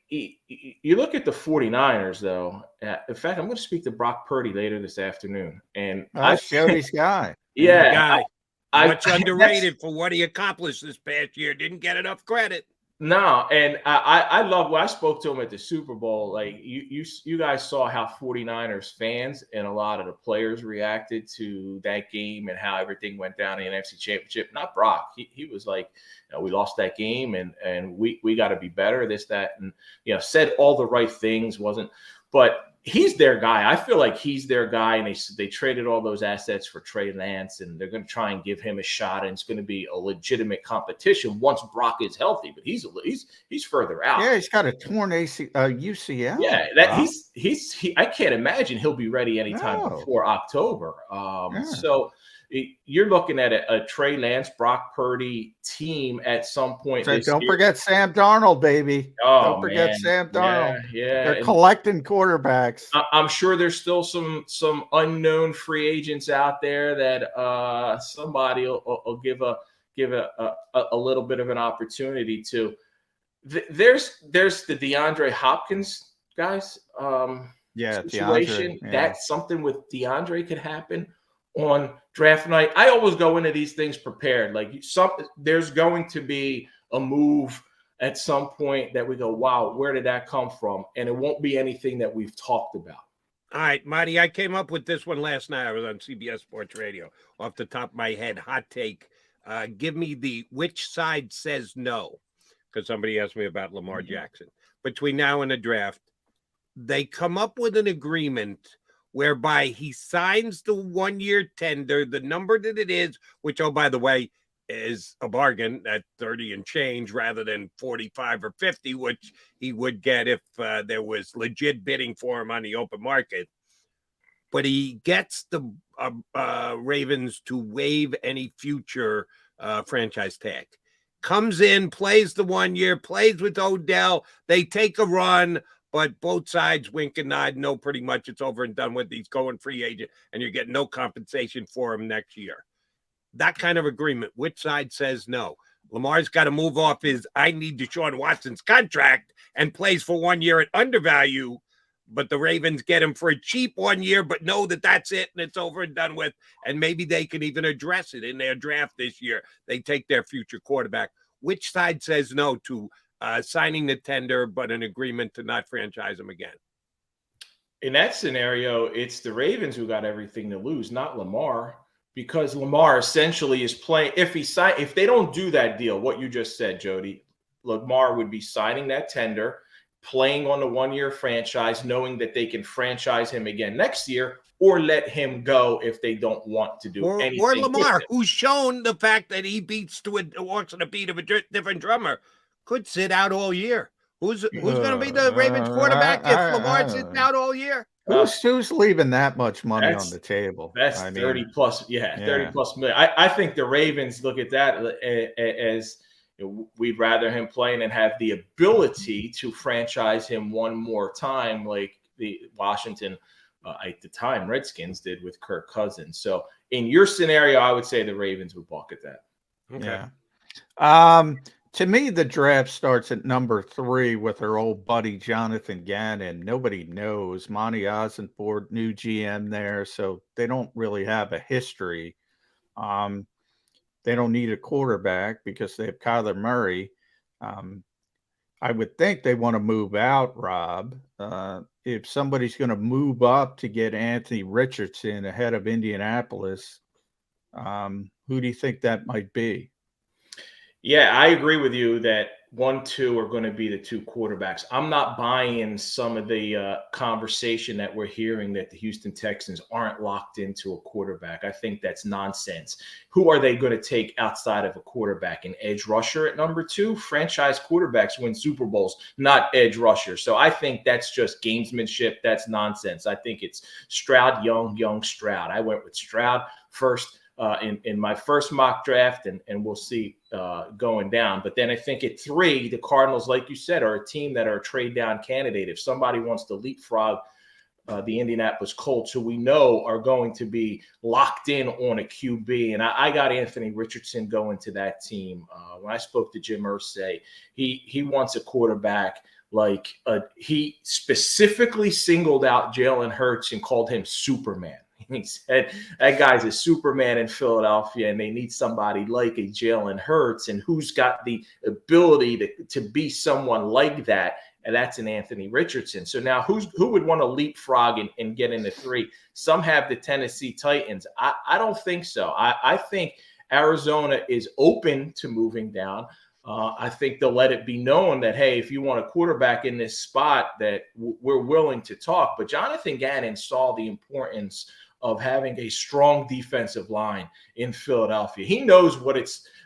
you look at the 49ers, though. In fact, I'm going to speak to Brock Purdy later this afternoon. And that's Jody's guy. Yeah. Much underrated for what he accomplished this past year. Didn't get enough credit. No, and I love when I spoke to him at the Super Bowl. Like you guys saw how 49ers fans and a lot of the players reacted to that game and how everything went down in the NFC Championship. Not Brock. He was like, we lost that game and we got to be better, this, that, and said all the right things. But he's their guy. I feel like he's their guy, and they traded all those assets for Trey Lance, and they're going to try and give him a shot, and it's going to be a legitimate competition once Brock is healthy. But he's further out. Yeah, he's got a torn UCL. Yeah, I can't imagine he'll be ready anytime before October. So you're looking at a Trey Lance, Brock Purdy team at some point. So don't forget Sam Darnold, baby. Don't forget Sam Darnold. Yeah. They're collecting quarterbacks. I'm sure there's still some unknown free agents out there that somebody will give a little bit of an opportunity to. There's the DeAndre Hopkins guys situation. That's something with DeAndre could happen on draft night. I always go into these things prepared. Like there's going to be a move at some point that we go, wow, where did that come from? And it won't be anything that we've talked about. All right, Marty, I came up with this one last night. I was on CBS Sports Radio. Off the top of my head, hot take. Give me the which side says no, because somebody asked me about Lamar Jackson. Between now and the draft, they come up with an agreement whereby he signs the 1-year tender, the number that it is, which, oh, by the way, is a bargain at 30 and change rather than 45 or 50, which he would get if there was legit bidding for him on the open market. But he gets the Ravens to waive any future franchise tag. Comes in, plays the 1 year, plays with Odell. They take a run. But both sides wink and nod, know pretty much it's over and done with. He's going free agent, and you're getting no compensation for him next year. That kind of agreement, which side says no? Lamar's got to move off his I need Deshaun Watson's contract and plays for 1 year at undervalue, but the Ravens get him for a cheap 1 year, but know that that's it and it's over and done with, and maybe they can even address it in their draft this year. They take their future quarterback. Which side says no to signing the tender, but an agreement to not franchise him again? In that scenario, it's the Ravens who got everything to lose, not Lamar, because Lamar essentially is playing. If they don't do that deal, what you just said, Jody, Lamar would be signing that tender, playing on the 1 year franchise, knowing that they can franchise him again next year, or let him go if they don't want to do anything. Or Lamar, who's shown the fact that he walks on the beat of a different drummer, could sit out all year. Who's going to be the Ravens quarterback if Lamar sits out all year? Who's leaving that much money on the table? That's 30 plus million. I think the Ravens look at that as we'd rather him playing and have the ability to franchise him one more time, like the Washington at the time Redskins did with Kirk Cousins. So in your scenario, I would say the Ravens would balk at that. Okay. Yeah. To me, the draft starts at number 3 with our old buddy Jonathan Gannon. Nobody knows. Monty Ossenford, new GM there, so they don't really have a history. They don't need a quarterback because they have Kyler Murray. I would think they want to move out, Rob. If somebody's going to move up to get Anthony Richardson ahead of Indianapolis, who do you think that might be? Yeah, I agree with you that 1, 2 are going to be the two quarterbacks. I'm not buying some of the conversation that we're hearing that the Houston Texans aren't locked into a quarterback. I think that's nonsense. Who are they going to take outside of a quarterback? An edge rusher at number 2? Franchise quarterbacks win Super Bowls, not edge rushers. So I think that's just gamesmanship. That's nonsense. I think it's Stroud, young Stroud. I went with Stroud first. In my first mock draft, and we'll see going down. But then I think at 3, the Cardinals, like you said, are a team that are a trade down candidate. If somebody wants to leapfrog the Indianapolis Colts, who we know are going to be locked in on a QB, and I got Anthony Richardson going to that team. When I spoke to Jim Irsay, he wants a quarterback like he specifically singled out Jalen Hurts and called him Superman. He said that guy's a Superman in Philadelphia, and they need somebody like a Jalen Hurts, and who's got the ability to be someone like that, and that's an Anthony Richardson. So now who would want to leapfrog and get into 3? Some have the Tennessee Titans. I don't think so. I think Arizona is open to moving down. I think they'll let it be known that, hey, if you want a quarterback in this spot, that we're willing to talk. But Jonathan Gannon saw the importance of having a strong defensive line in Philadelphia. He knows what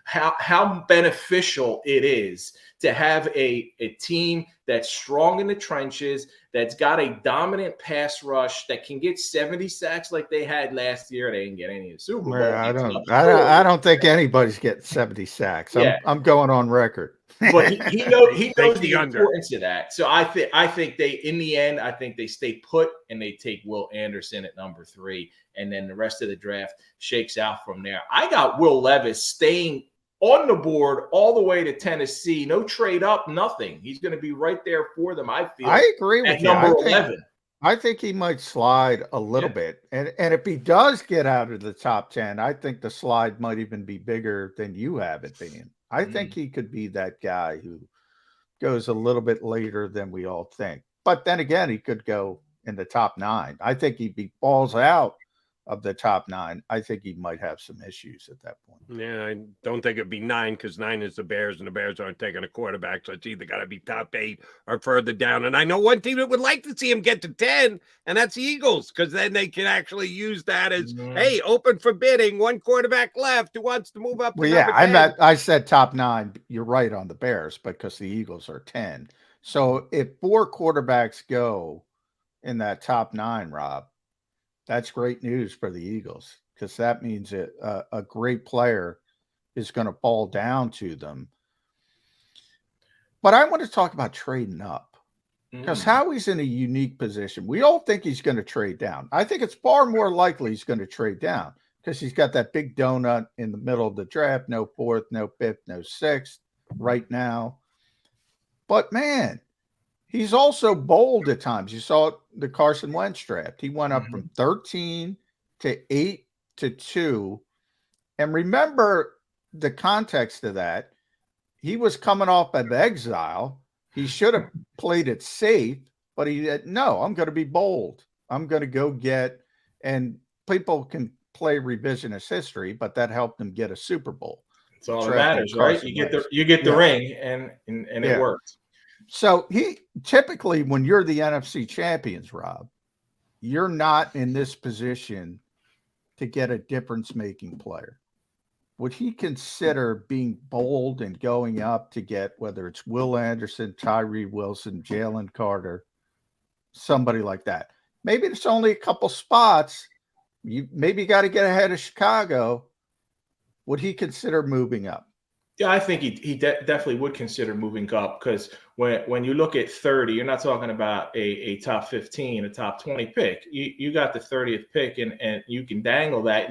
how beneficial it is to have a team that's strong in the trenches, that's got a dominant pass rush, that can get 70 sacks like they had last year. They didn't get any of the Super Bowl. I don't think anybody's getting 70 sacks. I'm going on record. But he knows the importance of that. So I think they, in the end, I think they stay put and they take Will Anderson at number 3, and then the rest of the draft shakes out from there. I got Will Levis staying on the board all the way to Tennessee. No trade up, nothing. He's going to be right there for them, I feel. I agree with you. Number 11. I think he might slide a little bit. And if he does get out of the top 10, I think the slide might even be bigger than you have it being. I think he could be that guy who goes a little bit later than we all think. But then again, he could go in the top 9. I think he'd be balls out of the top 9. I think he might have some issues at that point. Yeah, I don't think it'd be 9 because 9 is the Bears, and the Bears aren't taking a quarterback. So it's either got to be top 8 or further down. And I know one team that would like to see him get to 10, and that's the Eagles, because then they can actually use that as, hey, open for bidding, one quarterback left who wants to move up. Well, yeah, I said top 9. You're right on the Bears, because the Eagles are 10. So if 4 quarterbacks go in that top 9, Rob, that's great news for the Eagles, because that means a great player is going to fall down to them. But I want to talk about trading up, because Howie's in a unique position. We all think he's going to trade down. I think it's far more likely he's going to trade down, because he's got that big donut in the middle of the draft. No 4th, no 5th, no 6th right now. But, man, he's also bold at times. You saw the Carson Wentz draft. He went up from 13 to 8 to 2. And remember the context of that. He was coming off of exile. He should have played it safe, but he said, no, I'm going to be bold. I'm going to go get, and people can play revisionist history, but that helped him get a Super Bowl. That's all that matters, right? You get the ring, and it worked. So he typically, when you're the NFC champions, Rob, you're not in this position to get a difference-making player. Would he consider being bold and going up to get, whether it's Will Anderson, Tyree Wilson, Jalen Carter, somebody like that? Maybe it's only a couple spots. You maybe got to get ahead of Chicago. Would he consider moving up? Yeah, I think he definitely would consider moving up, because when you look at 30, you're not talking about a top 15, a top 20 pick. You got the 30th pick, and you can dangle that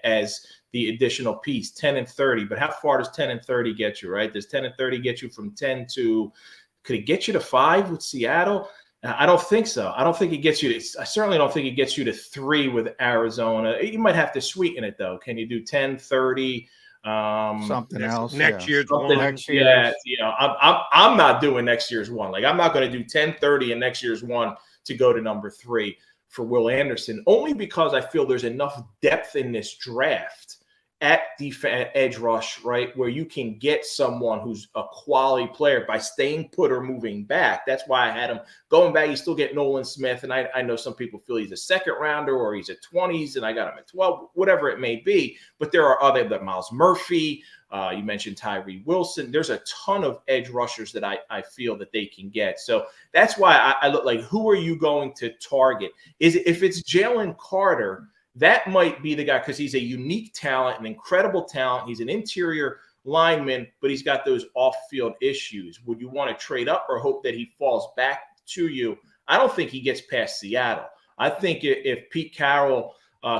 as the additional piece, 10 and 30. But how far does 10 and 30 get you, right? Does 10 and 30 get you from 10 to – could it get you to 5 with Seattle? I don't think so. I don't think it gets you – I certainly don't think it gets you to 3 with Arizona. You might have to sweeten it, though. Can you do 10, 30 – something else next year's one. I'm not doing next year's one. Like, I'm not going to do 10-30 in next year's one to go to number 3 for Will Anderson, only because I feel there's enough depth in this draft at edge rush, right, where you can get someone who's a quality player by staying put or moving back. That's why I had him going back. You still get Nolan Smith, and I know some people feel he's a second rounder or he's at 20s, and I got him at 12, whatever it may be. But there are other, that Miles Murphy. You mentioned Tyree Wilson. There's a ton of edge rushers that I feel that they can get. So that's why I look like, who are you going to target? If it's Jalen Carter, that might be the guy, because he's a unique talent, an incredible talent. He's an interior lineman, but he's got those off-field issues. Would you want to trade up or hope that he falls back to you? I don't think he gets past Seattle. I think if Pete Carroll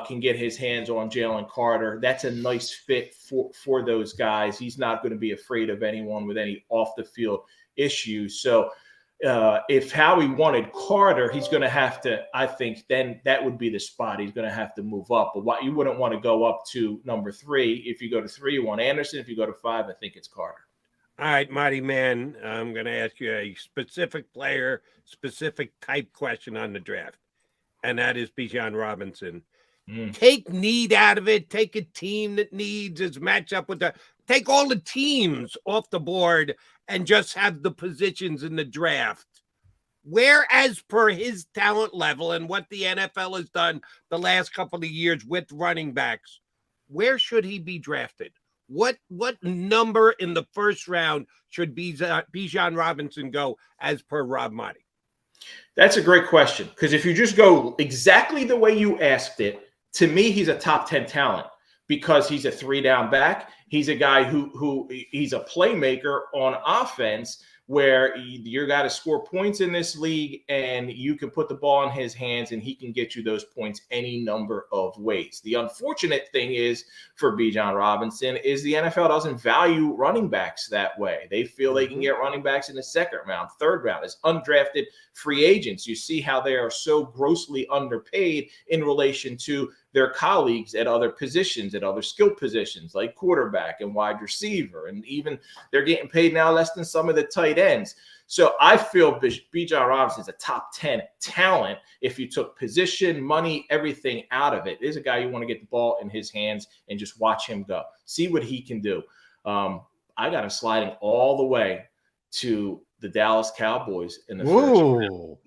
can get his hands on Jalen Carter, that's a nice fit for those guys. He's not going to be afraid of anyone with any off-the-field issues. So if Howie wanted Carter, he's going to have to, I think, then that would be the spot. He's going to have to move up. But you wouldn't want to go up to number 3. If you go to 3, you want Anderson. If you go to 5, I think it's Carter. All right, Marty, man, I'm going to ask you a specific player, specific type question on the draft, and that is Bijan Robinson. Take need out of it. Take a team that needs his matchup with take all the teams off the board and just have the positions in the draft. Where, as per his talent level and what the NFL has done the last couple of years with running backs, where should he be drafted? What number in the first round should Bijan Robinson go, as per Rob Marty? That's a great question, because if you just go exactly the way you asked it, to me, he's a top 10 talent because he's a 3-down back. He's a guy who he's a playmaker on offense, where you got to score points in this league, and you can put the ball in his hands and he can get you those points any number of ways. The unfortunate thing is for Bijan Robinson is the NFL doesn't value running backs that way. They feel they can get running backs in the second round, third round as undrafted free agents. You see how they are so grossly underpaid in relation to their colleagues at other positions, at other skill positions like quarterback and wide receiver. And even they're getting paid now less than some of the tight ends. So I feel Bijan Robinson is a top 10 talent if you took position, money, everything out of it. There's a guy you want to get the ball in his hands and just watch him go. See what he can do. I got him sliding all the way to the Dallas Cowboys in the first round.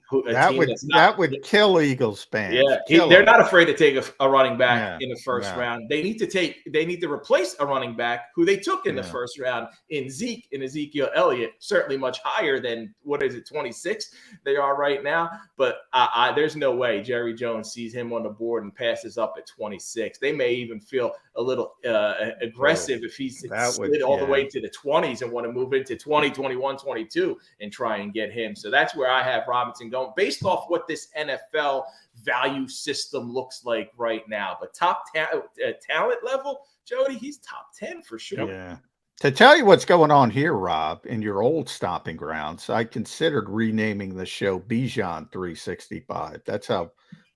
That would kill Eagles fans. Yeah, they're not afraid to take a running back in the first round. They need to replace a running back who they took in the first round in Ezekiel Elliott, certainly much higher than 26 they are right now. But there's no way Jerry Jones sees him on the board and passes up at 26. They may even feel a little aggressive if he's slid all the way to the 20s and want to move into 20, 21, 22 and try and get him. So that's where I have Robinson going based off what this NFL value system looks like right now. But top talent level, Jody, he's top 10 for sure. Yeah. To tell you what's going on here, Rob, in your old stomping grounds, I considered renaming the show Bijan 365. That's how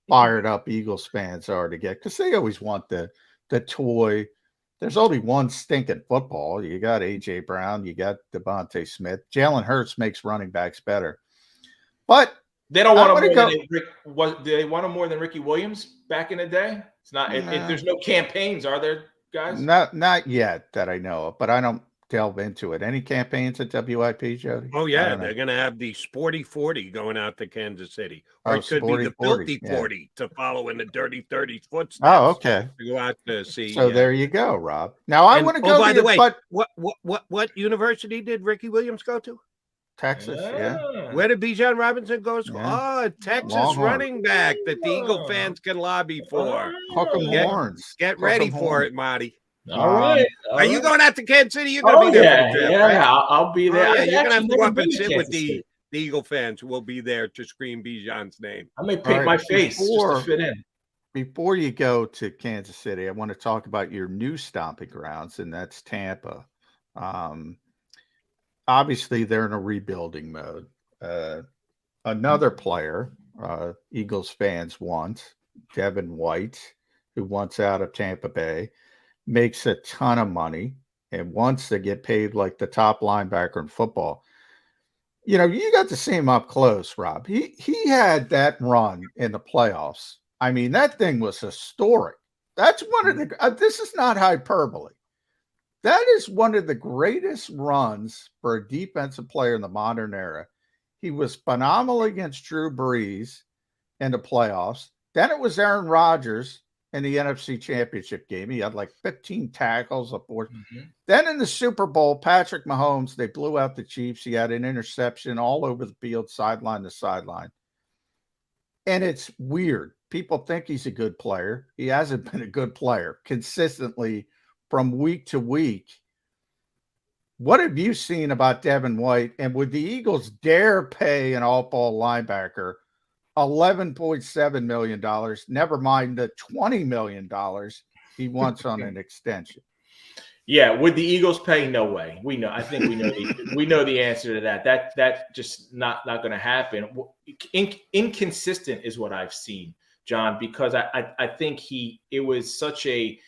fired up Eagles fans are to get, because they always want the toy. There's only one stinking football. You got A.J. Brown. You got Devontae Smith. Jalen Hurts makes running backs better. But they don't want him they want him more than Ricky Williams back in the day? It's not. There's no campaigns, are there, guys? Not yet that I know of, but I don't delve into it. Any campaigns at WIP, Jody? Oh, yeah. They're going to have the Sporty 40 going out to Kansas City. Or it could be the Filthy 40 to follow in the Dirty 30's footsteps. Oh, okay. To go out to see. So there you go, Rob. Now I want to go. By the way, what university did Ricky Williams go to? Texas, yeah. Where did Bijan Robinson go? Yeah. Oh, Texas running back that the Eagle fans can lobby for. Hook 'em horns. Get ready for it, Marty. All right. Are you going out to Kansas City? You're going to be there. Right? I'll be there. You're going to have to go up and sit with the Eagle fans who will be there to scream Bijan's name. I may paint my face just to fit in. Before you go to Kansas City, I want to talk about your new stomping grounds, and that's Tampa. Obviously, they're in a rebuilding mode. Another player Eagles fans want, Devin White, who wants out of Tampa Bay, makes a ton of money and wants to get paid like the top linebacker in football. You know, you got to see him up close, Rob. He had that run in the playoffs. I mean, that thing was historic. That's one of the this is not hyperbole. That is one of the greatest runs for a defensive player in the modern era. He was phenomenal against Drew Brees in the playoffs. Then it was Aaron Rodgers in the NFC Championship game. He had like 15 tackles. Then in the Super Bowl, Patrick Mahomes, they blew out the Chiefs. He had an interception all over the field, sideline to sideline. And it's weird. People think he's a good player. He hasn't been a good player consistently from week to week. What have you seen about Devin White? And would the Eagles dare pay an all-ball linebacker $11.7 million, never mind the $20 million he wants on an extension? Yeah, would the Eagles pay? No way. We know. I think we know the answer to that. That just not going to happen. Inconsistent is what I've seen, John, because I think it was such a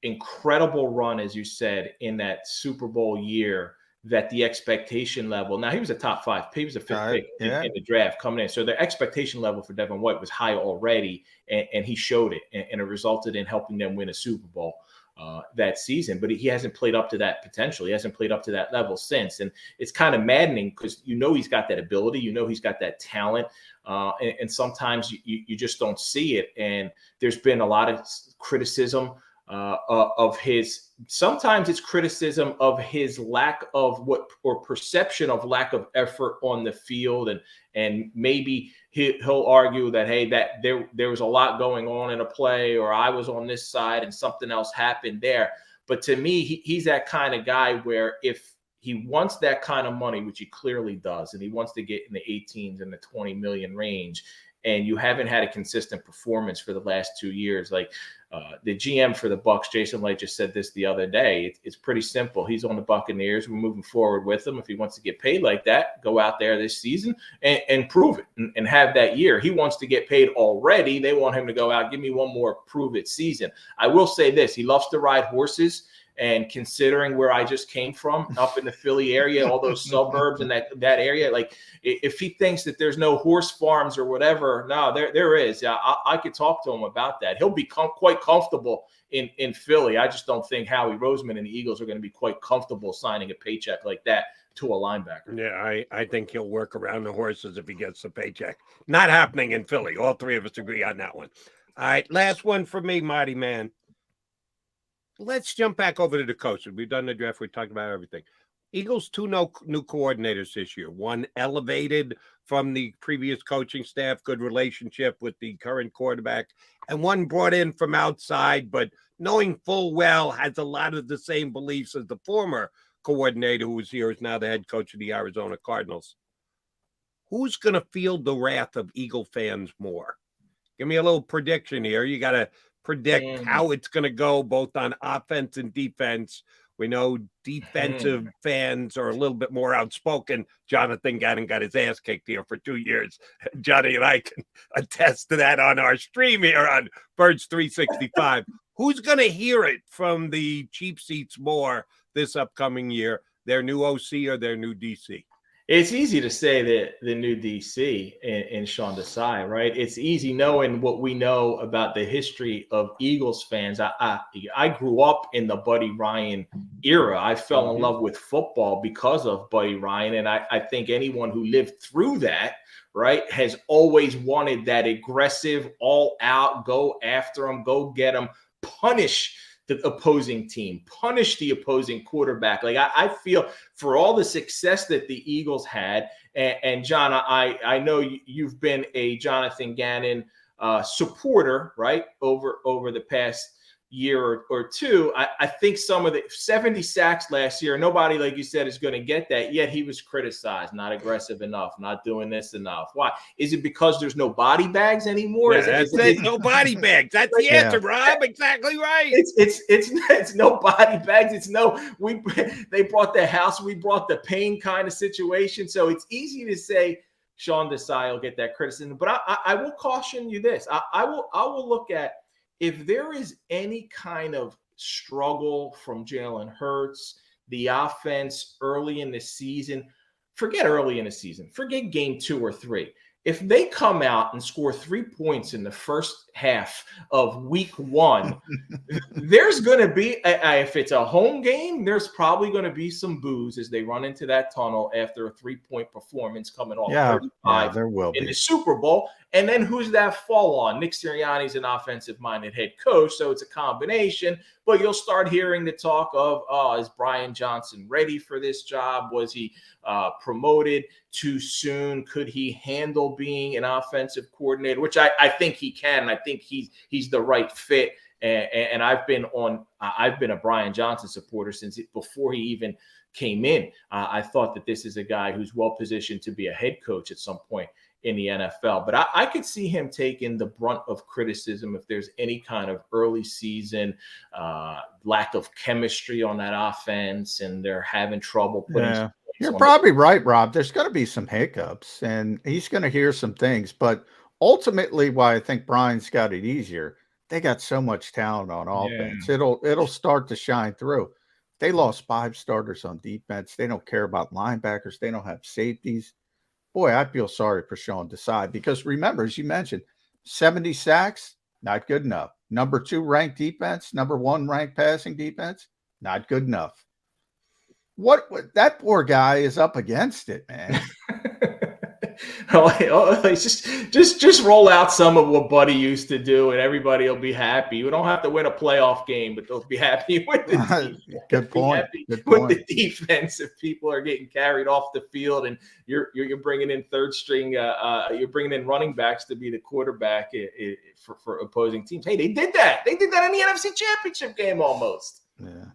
incredible run, as you said, in that Super Bowl year, that the expectation level. Now, he was a top 5 pick. He was a 5th pick in the draft coming in. So the expectation level for Devin White was high already, and he showed it, and it resulted in helping them win a Super Bowl that season. But he hasn't played up to that potential. He hasn't played up to that level since. And it's kind of maddening because he's got that ability. He's got that talent. And sometimes you just don't see it. And there's been a lot of criticism of his. Sometimes it's criticism of his lack of or perception of lack of effort on the field, and maybe he'll argue that, hey, that there was a lot going on in a play, or I was on this side and something else happened there. But to me, he's that kind of guy where if he wants that kind of money, which he clearly does, and he wants to get in the 18s and the 20 million range, and you haven't had a consistent performance for the last 2 years, like the GM for the Bucs, Jason Light, just said this the other day. It's pretty simple. He's on the Buccaneers. We're moving forward with him. If he wants to get paid like that, go out there this season and prove it and have that year. He wants to get paid already. They want him to go out, give me one more prove it season. I will say this. He loves to ride horses. And considering where I just came from, up in the Philly area, all those suburbs and that area, like if he thinks that there's no horse farms or whatever, no, there is. Yeah, I could talk to him about that. He'll be quite comfortable in Philly. I just don't think Howie Roseman and the Eagles are going to be quite comfortable signing a paycheck like that to a linebacker. Yeah, I think he'll work around the horses if he gets the paycheck. Not happening in Philly. All three of us agree on that one. All right, last one for me, Marty, man. Let's jump back over to the coaches. We've done the draft. We talked about everything. Eagles, 2 new coordinators this year. One elevated from the previous coaching staff, good relationship with the current quarterback, and one brought in from outside, but knowing full well has a lot of the same beliefs as the former coordinator who was here, is now the head coach of the Arizona Cardinals. Who's going to feel the wrath of Eagle fans more? Give me a little prediction here. You got to predict how it's going to go both on offense and defense. We know defensive fans are a little bit more outspoken. Jonathan Gannon got his ass kicked here for 2 years. Johnny and I can attest to that on our stream here on Birds 365. Who's going to hear it from the cheap seats more this upcoming year, their new OC or their new DC? It's easy to say that the new DC in Sean Desai, right? It's easy knowing what we know about the history of Eagles fans. I grew up in the Buddy Ryan era. I fell in love with football because of Buddy Ryan. And I think anyone who lived through that, right, has always wanted that aggressive, all out, go after them, go get them, punish the opposing team, punish the opposing quarterback. Like I feel for all the success that the Eagles had, and John, I know you've been a Jonathan Gannon supporter, right, over the past year or two. I think some of the 70 sacks last year, nobody, like you said, is going to get that, yet he was criticized, not aggressive enough, not doing this enough. Why? Is it because there's no body bags anymore? Yeah, no body bags. That's the answer, Rob. Exactly right. It's no body bags. It's no, they brought the house, we brought the pain kind of situation. So it's easy to say Sean Desai will get that criticism, but I will caution you this. I will look at, if there is any kind of struggle from Jalen Hurts, the offense early in the season, forget early in the season, forget game 2 or 3. if they come out and score 3 points in the first half of week 1, there's going to be, if it's a home game, there's probably going to be some boos as they run into that tunnel after a 3-point performance coming off 35 there will in be. the Super Bowl. And then who's that fall on? Nick Sirianni's an offensive-minded head coach, so it's a combination. But you'll start hearing the talk of, is Brian Johnson ready for this job? Was he promoted too soon? Could he handle being an offensive coordinator? Which I think he can. I think he's the right fit. And I've been a Brian Johnson supporter since before he even came in. I thought that this is a guy who's well positioned to be a head coach at some point in the NFL. But I could see him taking the brunt of criticism if there's any kind of early season lack of chemistry on that offense and they're having trouble putting. Yeah. You're probably right, Rob. There's going to be some hiccups and he's going to hear some things. But ultimately, why I think Brian's got it easier, they got so much talent on offense. Yeah. It'll start to shine through. They lost 5 starters on defense. They don't care about linebackers. They don't have safeties. Boy, I feel sorry for Sean Desai because remember, as you mentioned, 70 sacks, not good enough. Number 2 ranked defense, number 1 ranked passing defense, not good enough. What that poor guy is up against it, man. Just roll out some of what Buddy used to do, and everybody will be happy. We don't have to win a playoff game, but they'll be happy with the defense. Good point. With the defense, if people are getting carried off the field, and you're bringing in third string, you're bringing in running backs to be the quarterback for opposing teams. Hey, they did that. They did that in the NFC Championship game almost.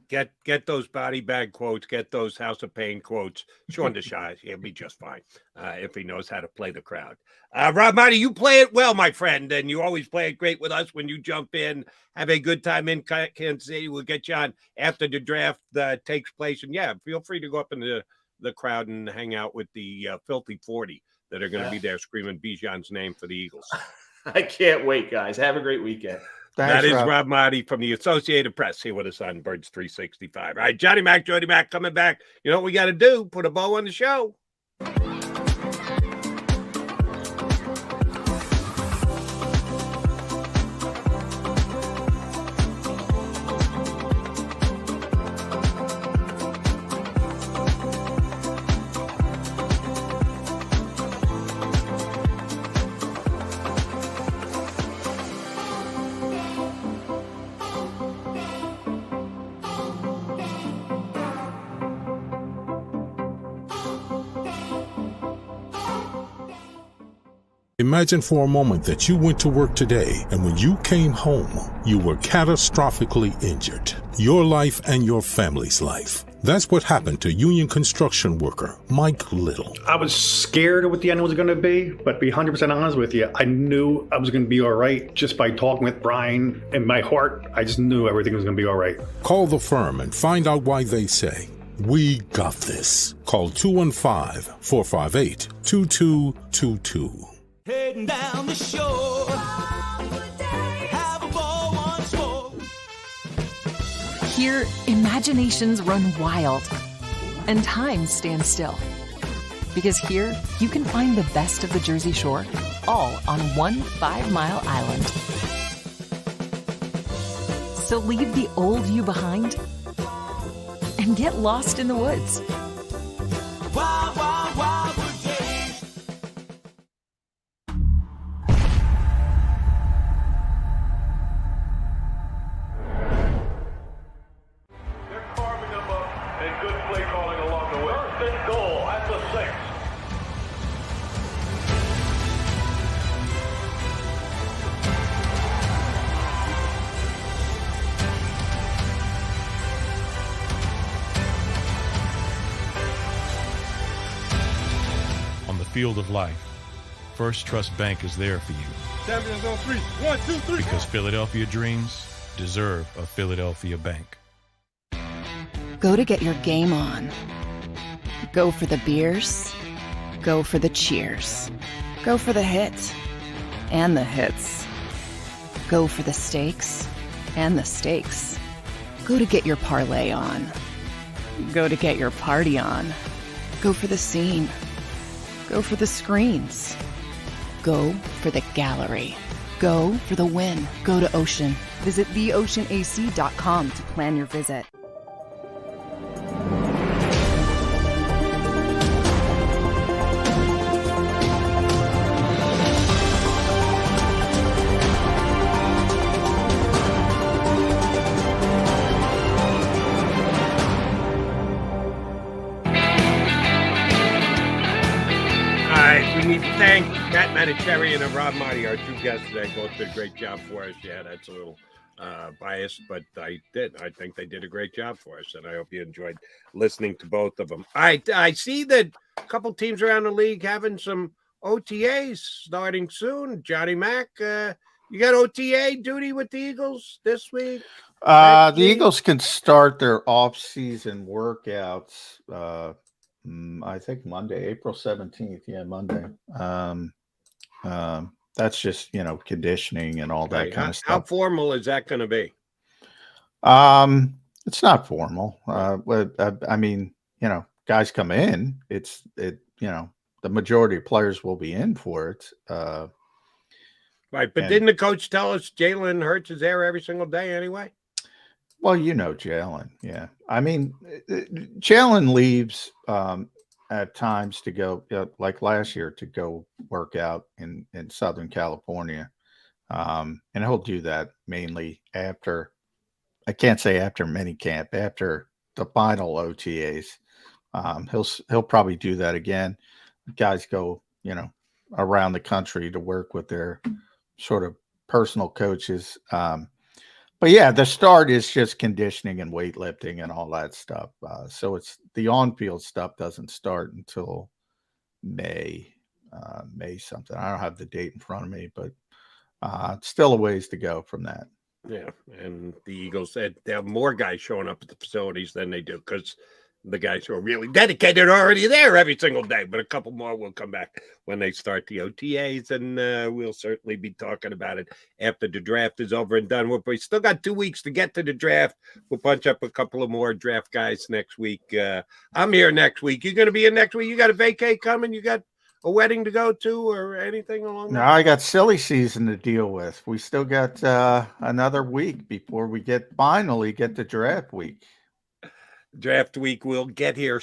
Yeah. Get those body bag quotes, get those House of Pain quotes. Sean Desai, he'll be just fine if he knows how to play the crowd. Rob Marty, you play it well, my friend, and you always play it great with us when you jump in. Have a good time in Kansas City. We'll get you on after the draft takes place. And yeah, feel free to go up in the crowd and hang out with the Filthy 40 that are going to be there screaming Bijan's name for the Eagles. I can't wait, guys. Have a great weekend. That is Rob Marty from the Associated Press here with us on Birds 365. All right, Johnny Mac, Jody Mac coming back. You know what we got to do? Put a bow on the show. Imagine for a moment that you went to work today and when you came home, you were catastrophically injured. Your life and your family's life. That's what happened to union construction worker Mike Little. I was scared of what the end was going to be, but to be 100% honest with you, I knew I was going to be all right just by talking with Brian. In my heart, I just knew everything was going to be all right. Call the firm and find out why they say, "We got this." Call 215-458-2222. Heading down the shore. Have a ball once more. Here, imaginations run wild and time stands still. Because here, you can find the best of the Jersey Shore, all on one 5-mile island. So leave the old you behind and get lost in the woods. Wild, wild, wild days. They're carving them up and good play calling along the way. First and goal at the 6. On the field of life, First Trust Bank is there for you. Champions on 3. 1, 2, 3. Because Philadelphia dreams deserve a Philadelphia bank. Go to get your game on. Go for the beers. Go for the cheers. Go for the hit and the hits. Go for the stakes and the stakes. Go to get your parlay on. Go to get your party on. Go for the scene. Go for the screens. go for the gallery. Go for the win. Go to Ocean. Visit theoceanac.com to plan your visit. We need to thank Matt Manicherry and Rob Marty, our two guests today. Both did a great job for us. Yeah, that's a little biased, but I think they did a great job for us, and I hope you enjoyed listening to both of them. I see that a couple teams around the league having some OTAs starting soon. Johnny Mac, you got OTA duty with the Eagles this week? The Eagles can start their off-season workouts I think Monday, April 17th. Yeah, Monday. That's just, conditioning and all that kind of stuff. How formal is that going to be? It's not formal. I mean, guys come in. The majority of players will be in for it. Right, but didn't the coach tell us Jalen Hurts is there every single day anyway? Well, Jalen. Yeah, I mean, Jalen leaves at times to go, like last year, to go work out in Southern California, and he'll do that mainly after. I can't say after minicamp, after the final OTAs. He'll probably do that again. Guys go, around the country to work with their sort of personal coaches. But yeah, the start is just conditioning and weightlifting and all that stuff. So it's the on-field stuff doesn't start until May something. I don't have the date in front of me, but it's still a ways to go from that. Yeah, and the Eagles said they have more guys showing up at the facilities than they do because the guys who are really dedicated are already there every single day. But a couple more will come back when they start the OTAs, and we'll certainly be talking about it after the draft is over and done. We still got 2 weeks to get to the draft. We'll punch up a couple of more draft guys next week. I'm here next week. You going to be in next week? You got a vacay coming? You got a wedding to go to or anything along that? No, I got silly season to deal with. We still got another week before we finally get to draft week. Draft week will get here.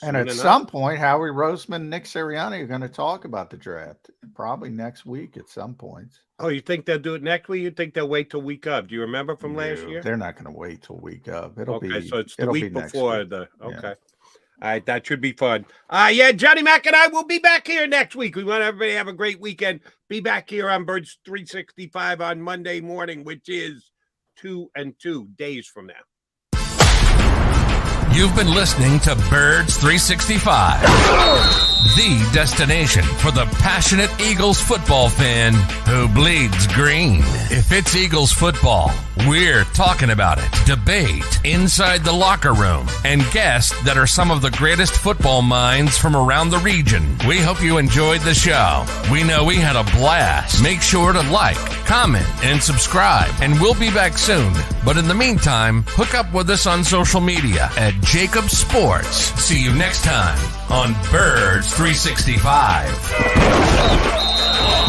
And at some point, Howie Roseman and Nick Sirianni are going to talk about the draft. Probably next week at some point. Oh, you think they'll do it next week? You think they'll wait till week up? Do you remember from last year? They're not going to wait till week up. It'll be so it's the week before week. Okay. Yeah. All right, that should be fun. Yeah, Johnny Mac and I will be back here next week. We want everybody to have a great weekend. Be back here on Birds 365 on Monday morning, which is 2 and 2 days from now. You've been listening to Birds 365, the destination for the passionate Eagles football fan who bleeds green. If it's Eagles football, we're talking about it. Debate, inside the locker room, and guests that are some of the greatest football minds from around the region. We hope you enjoyed the show. We know we had a blast. Make sure to like, comment, and subscribe, and we'll be back soon. But in the meantime, hook up with us on social media at JAKIB Sports. See you next time on Birds 365.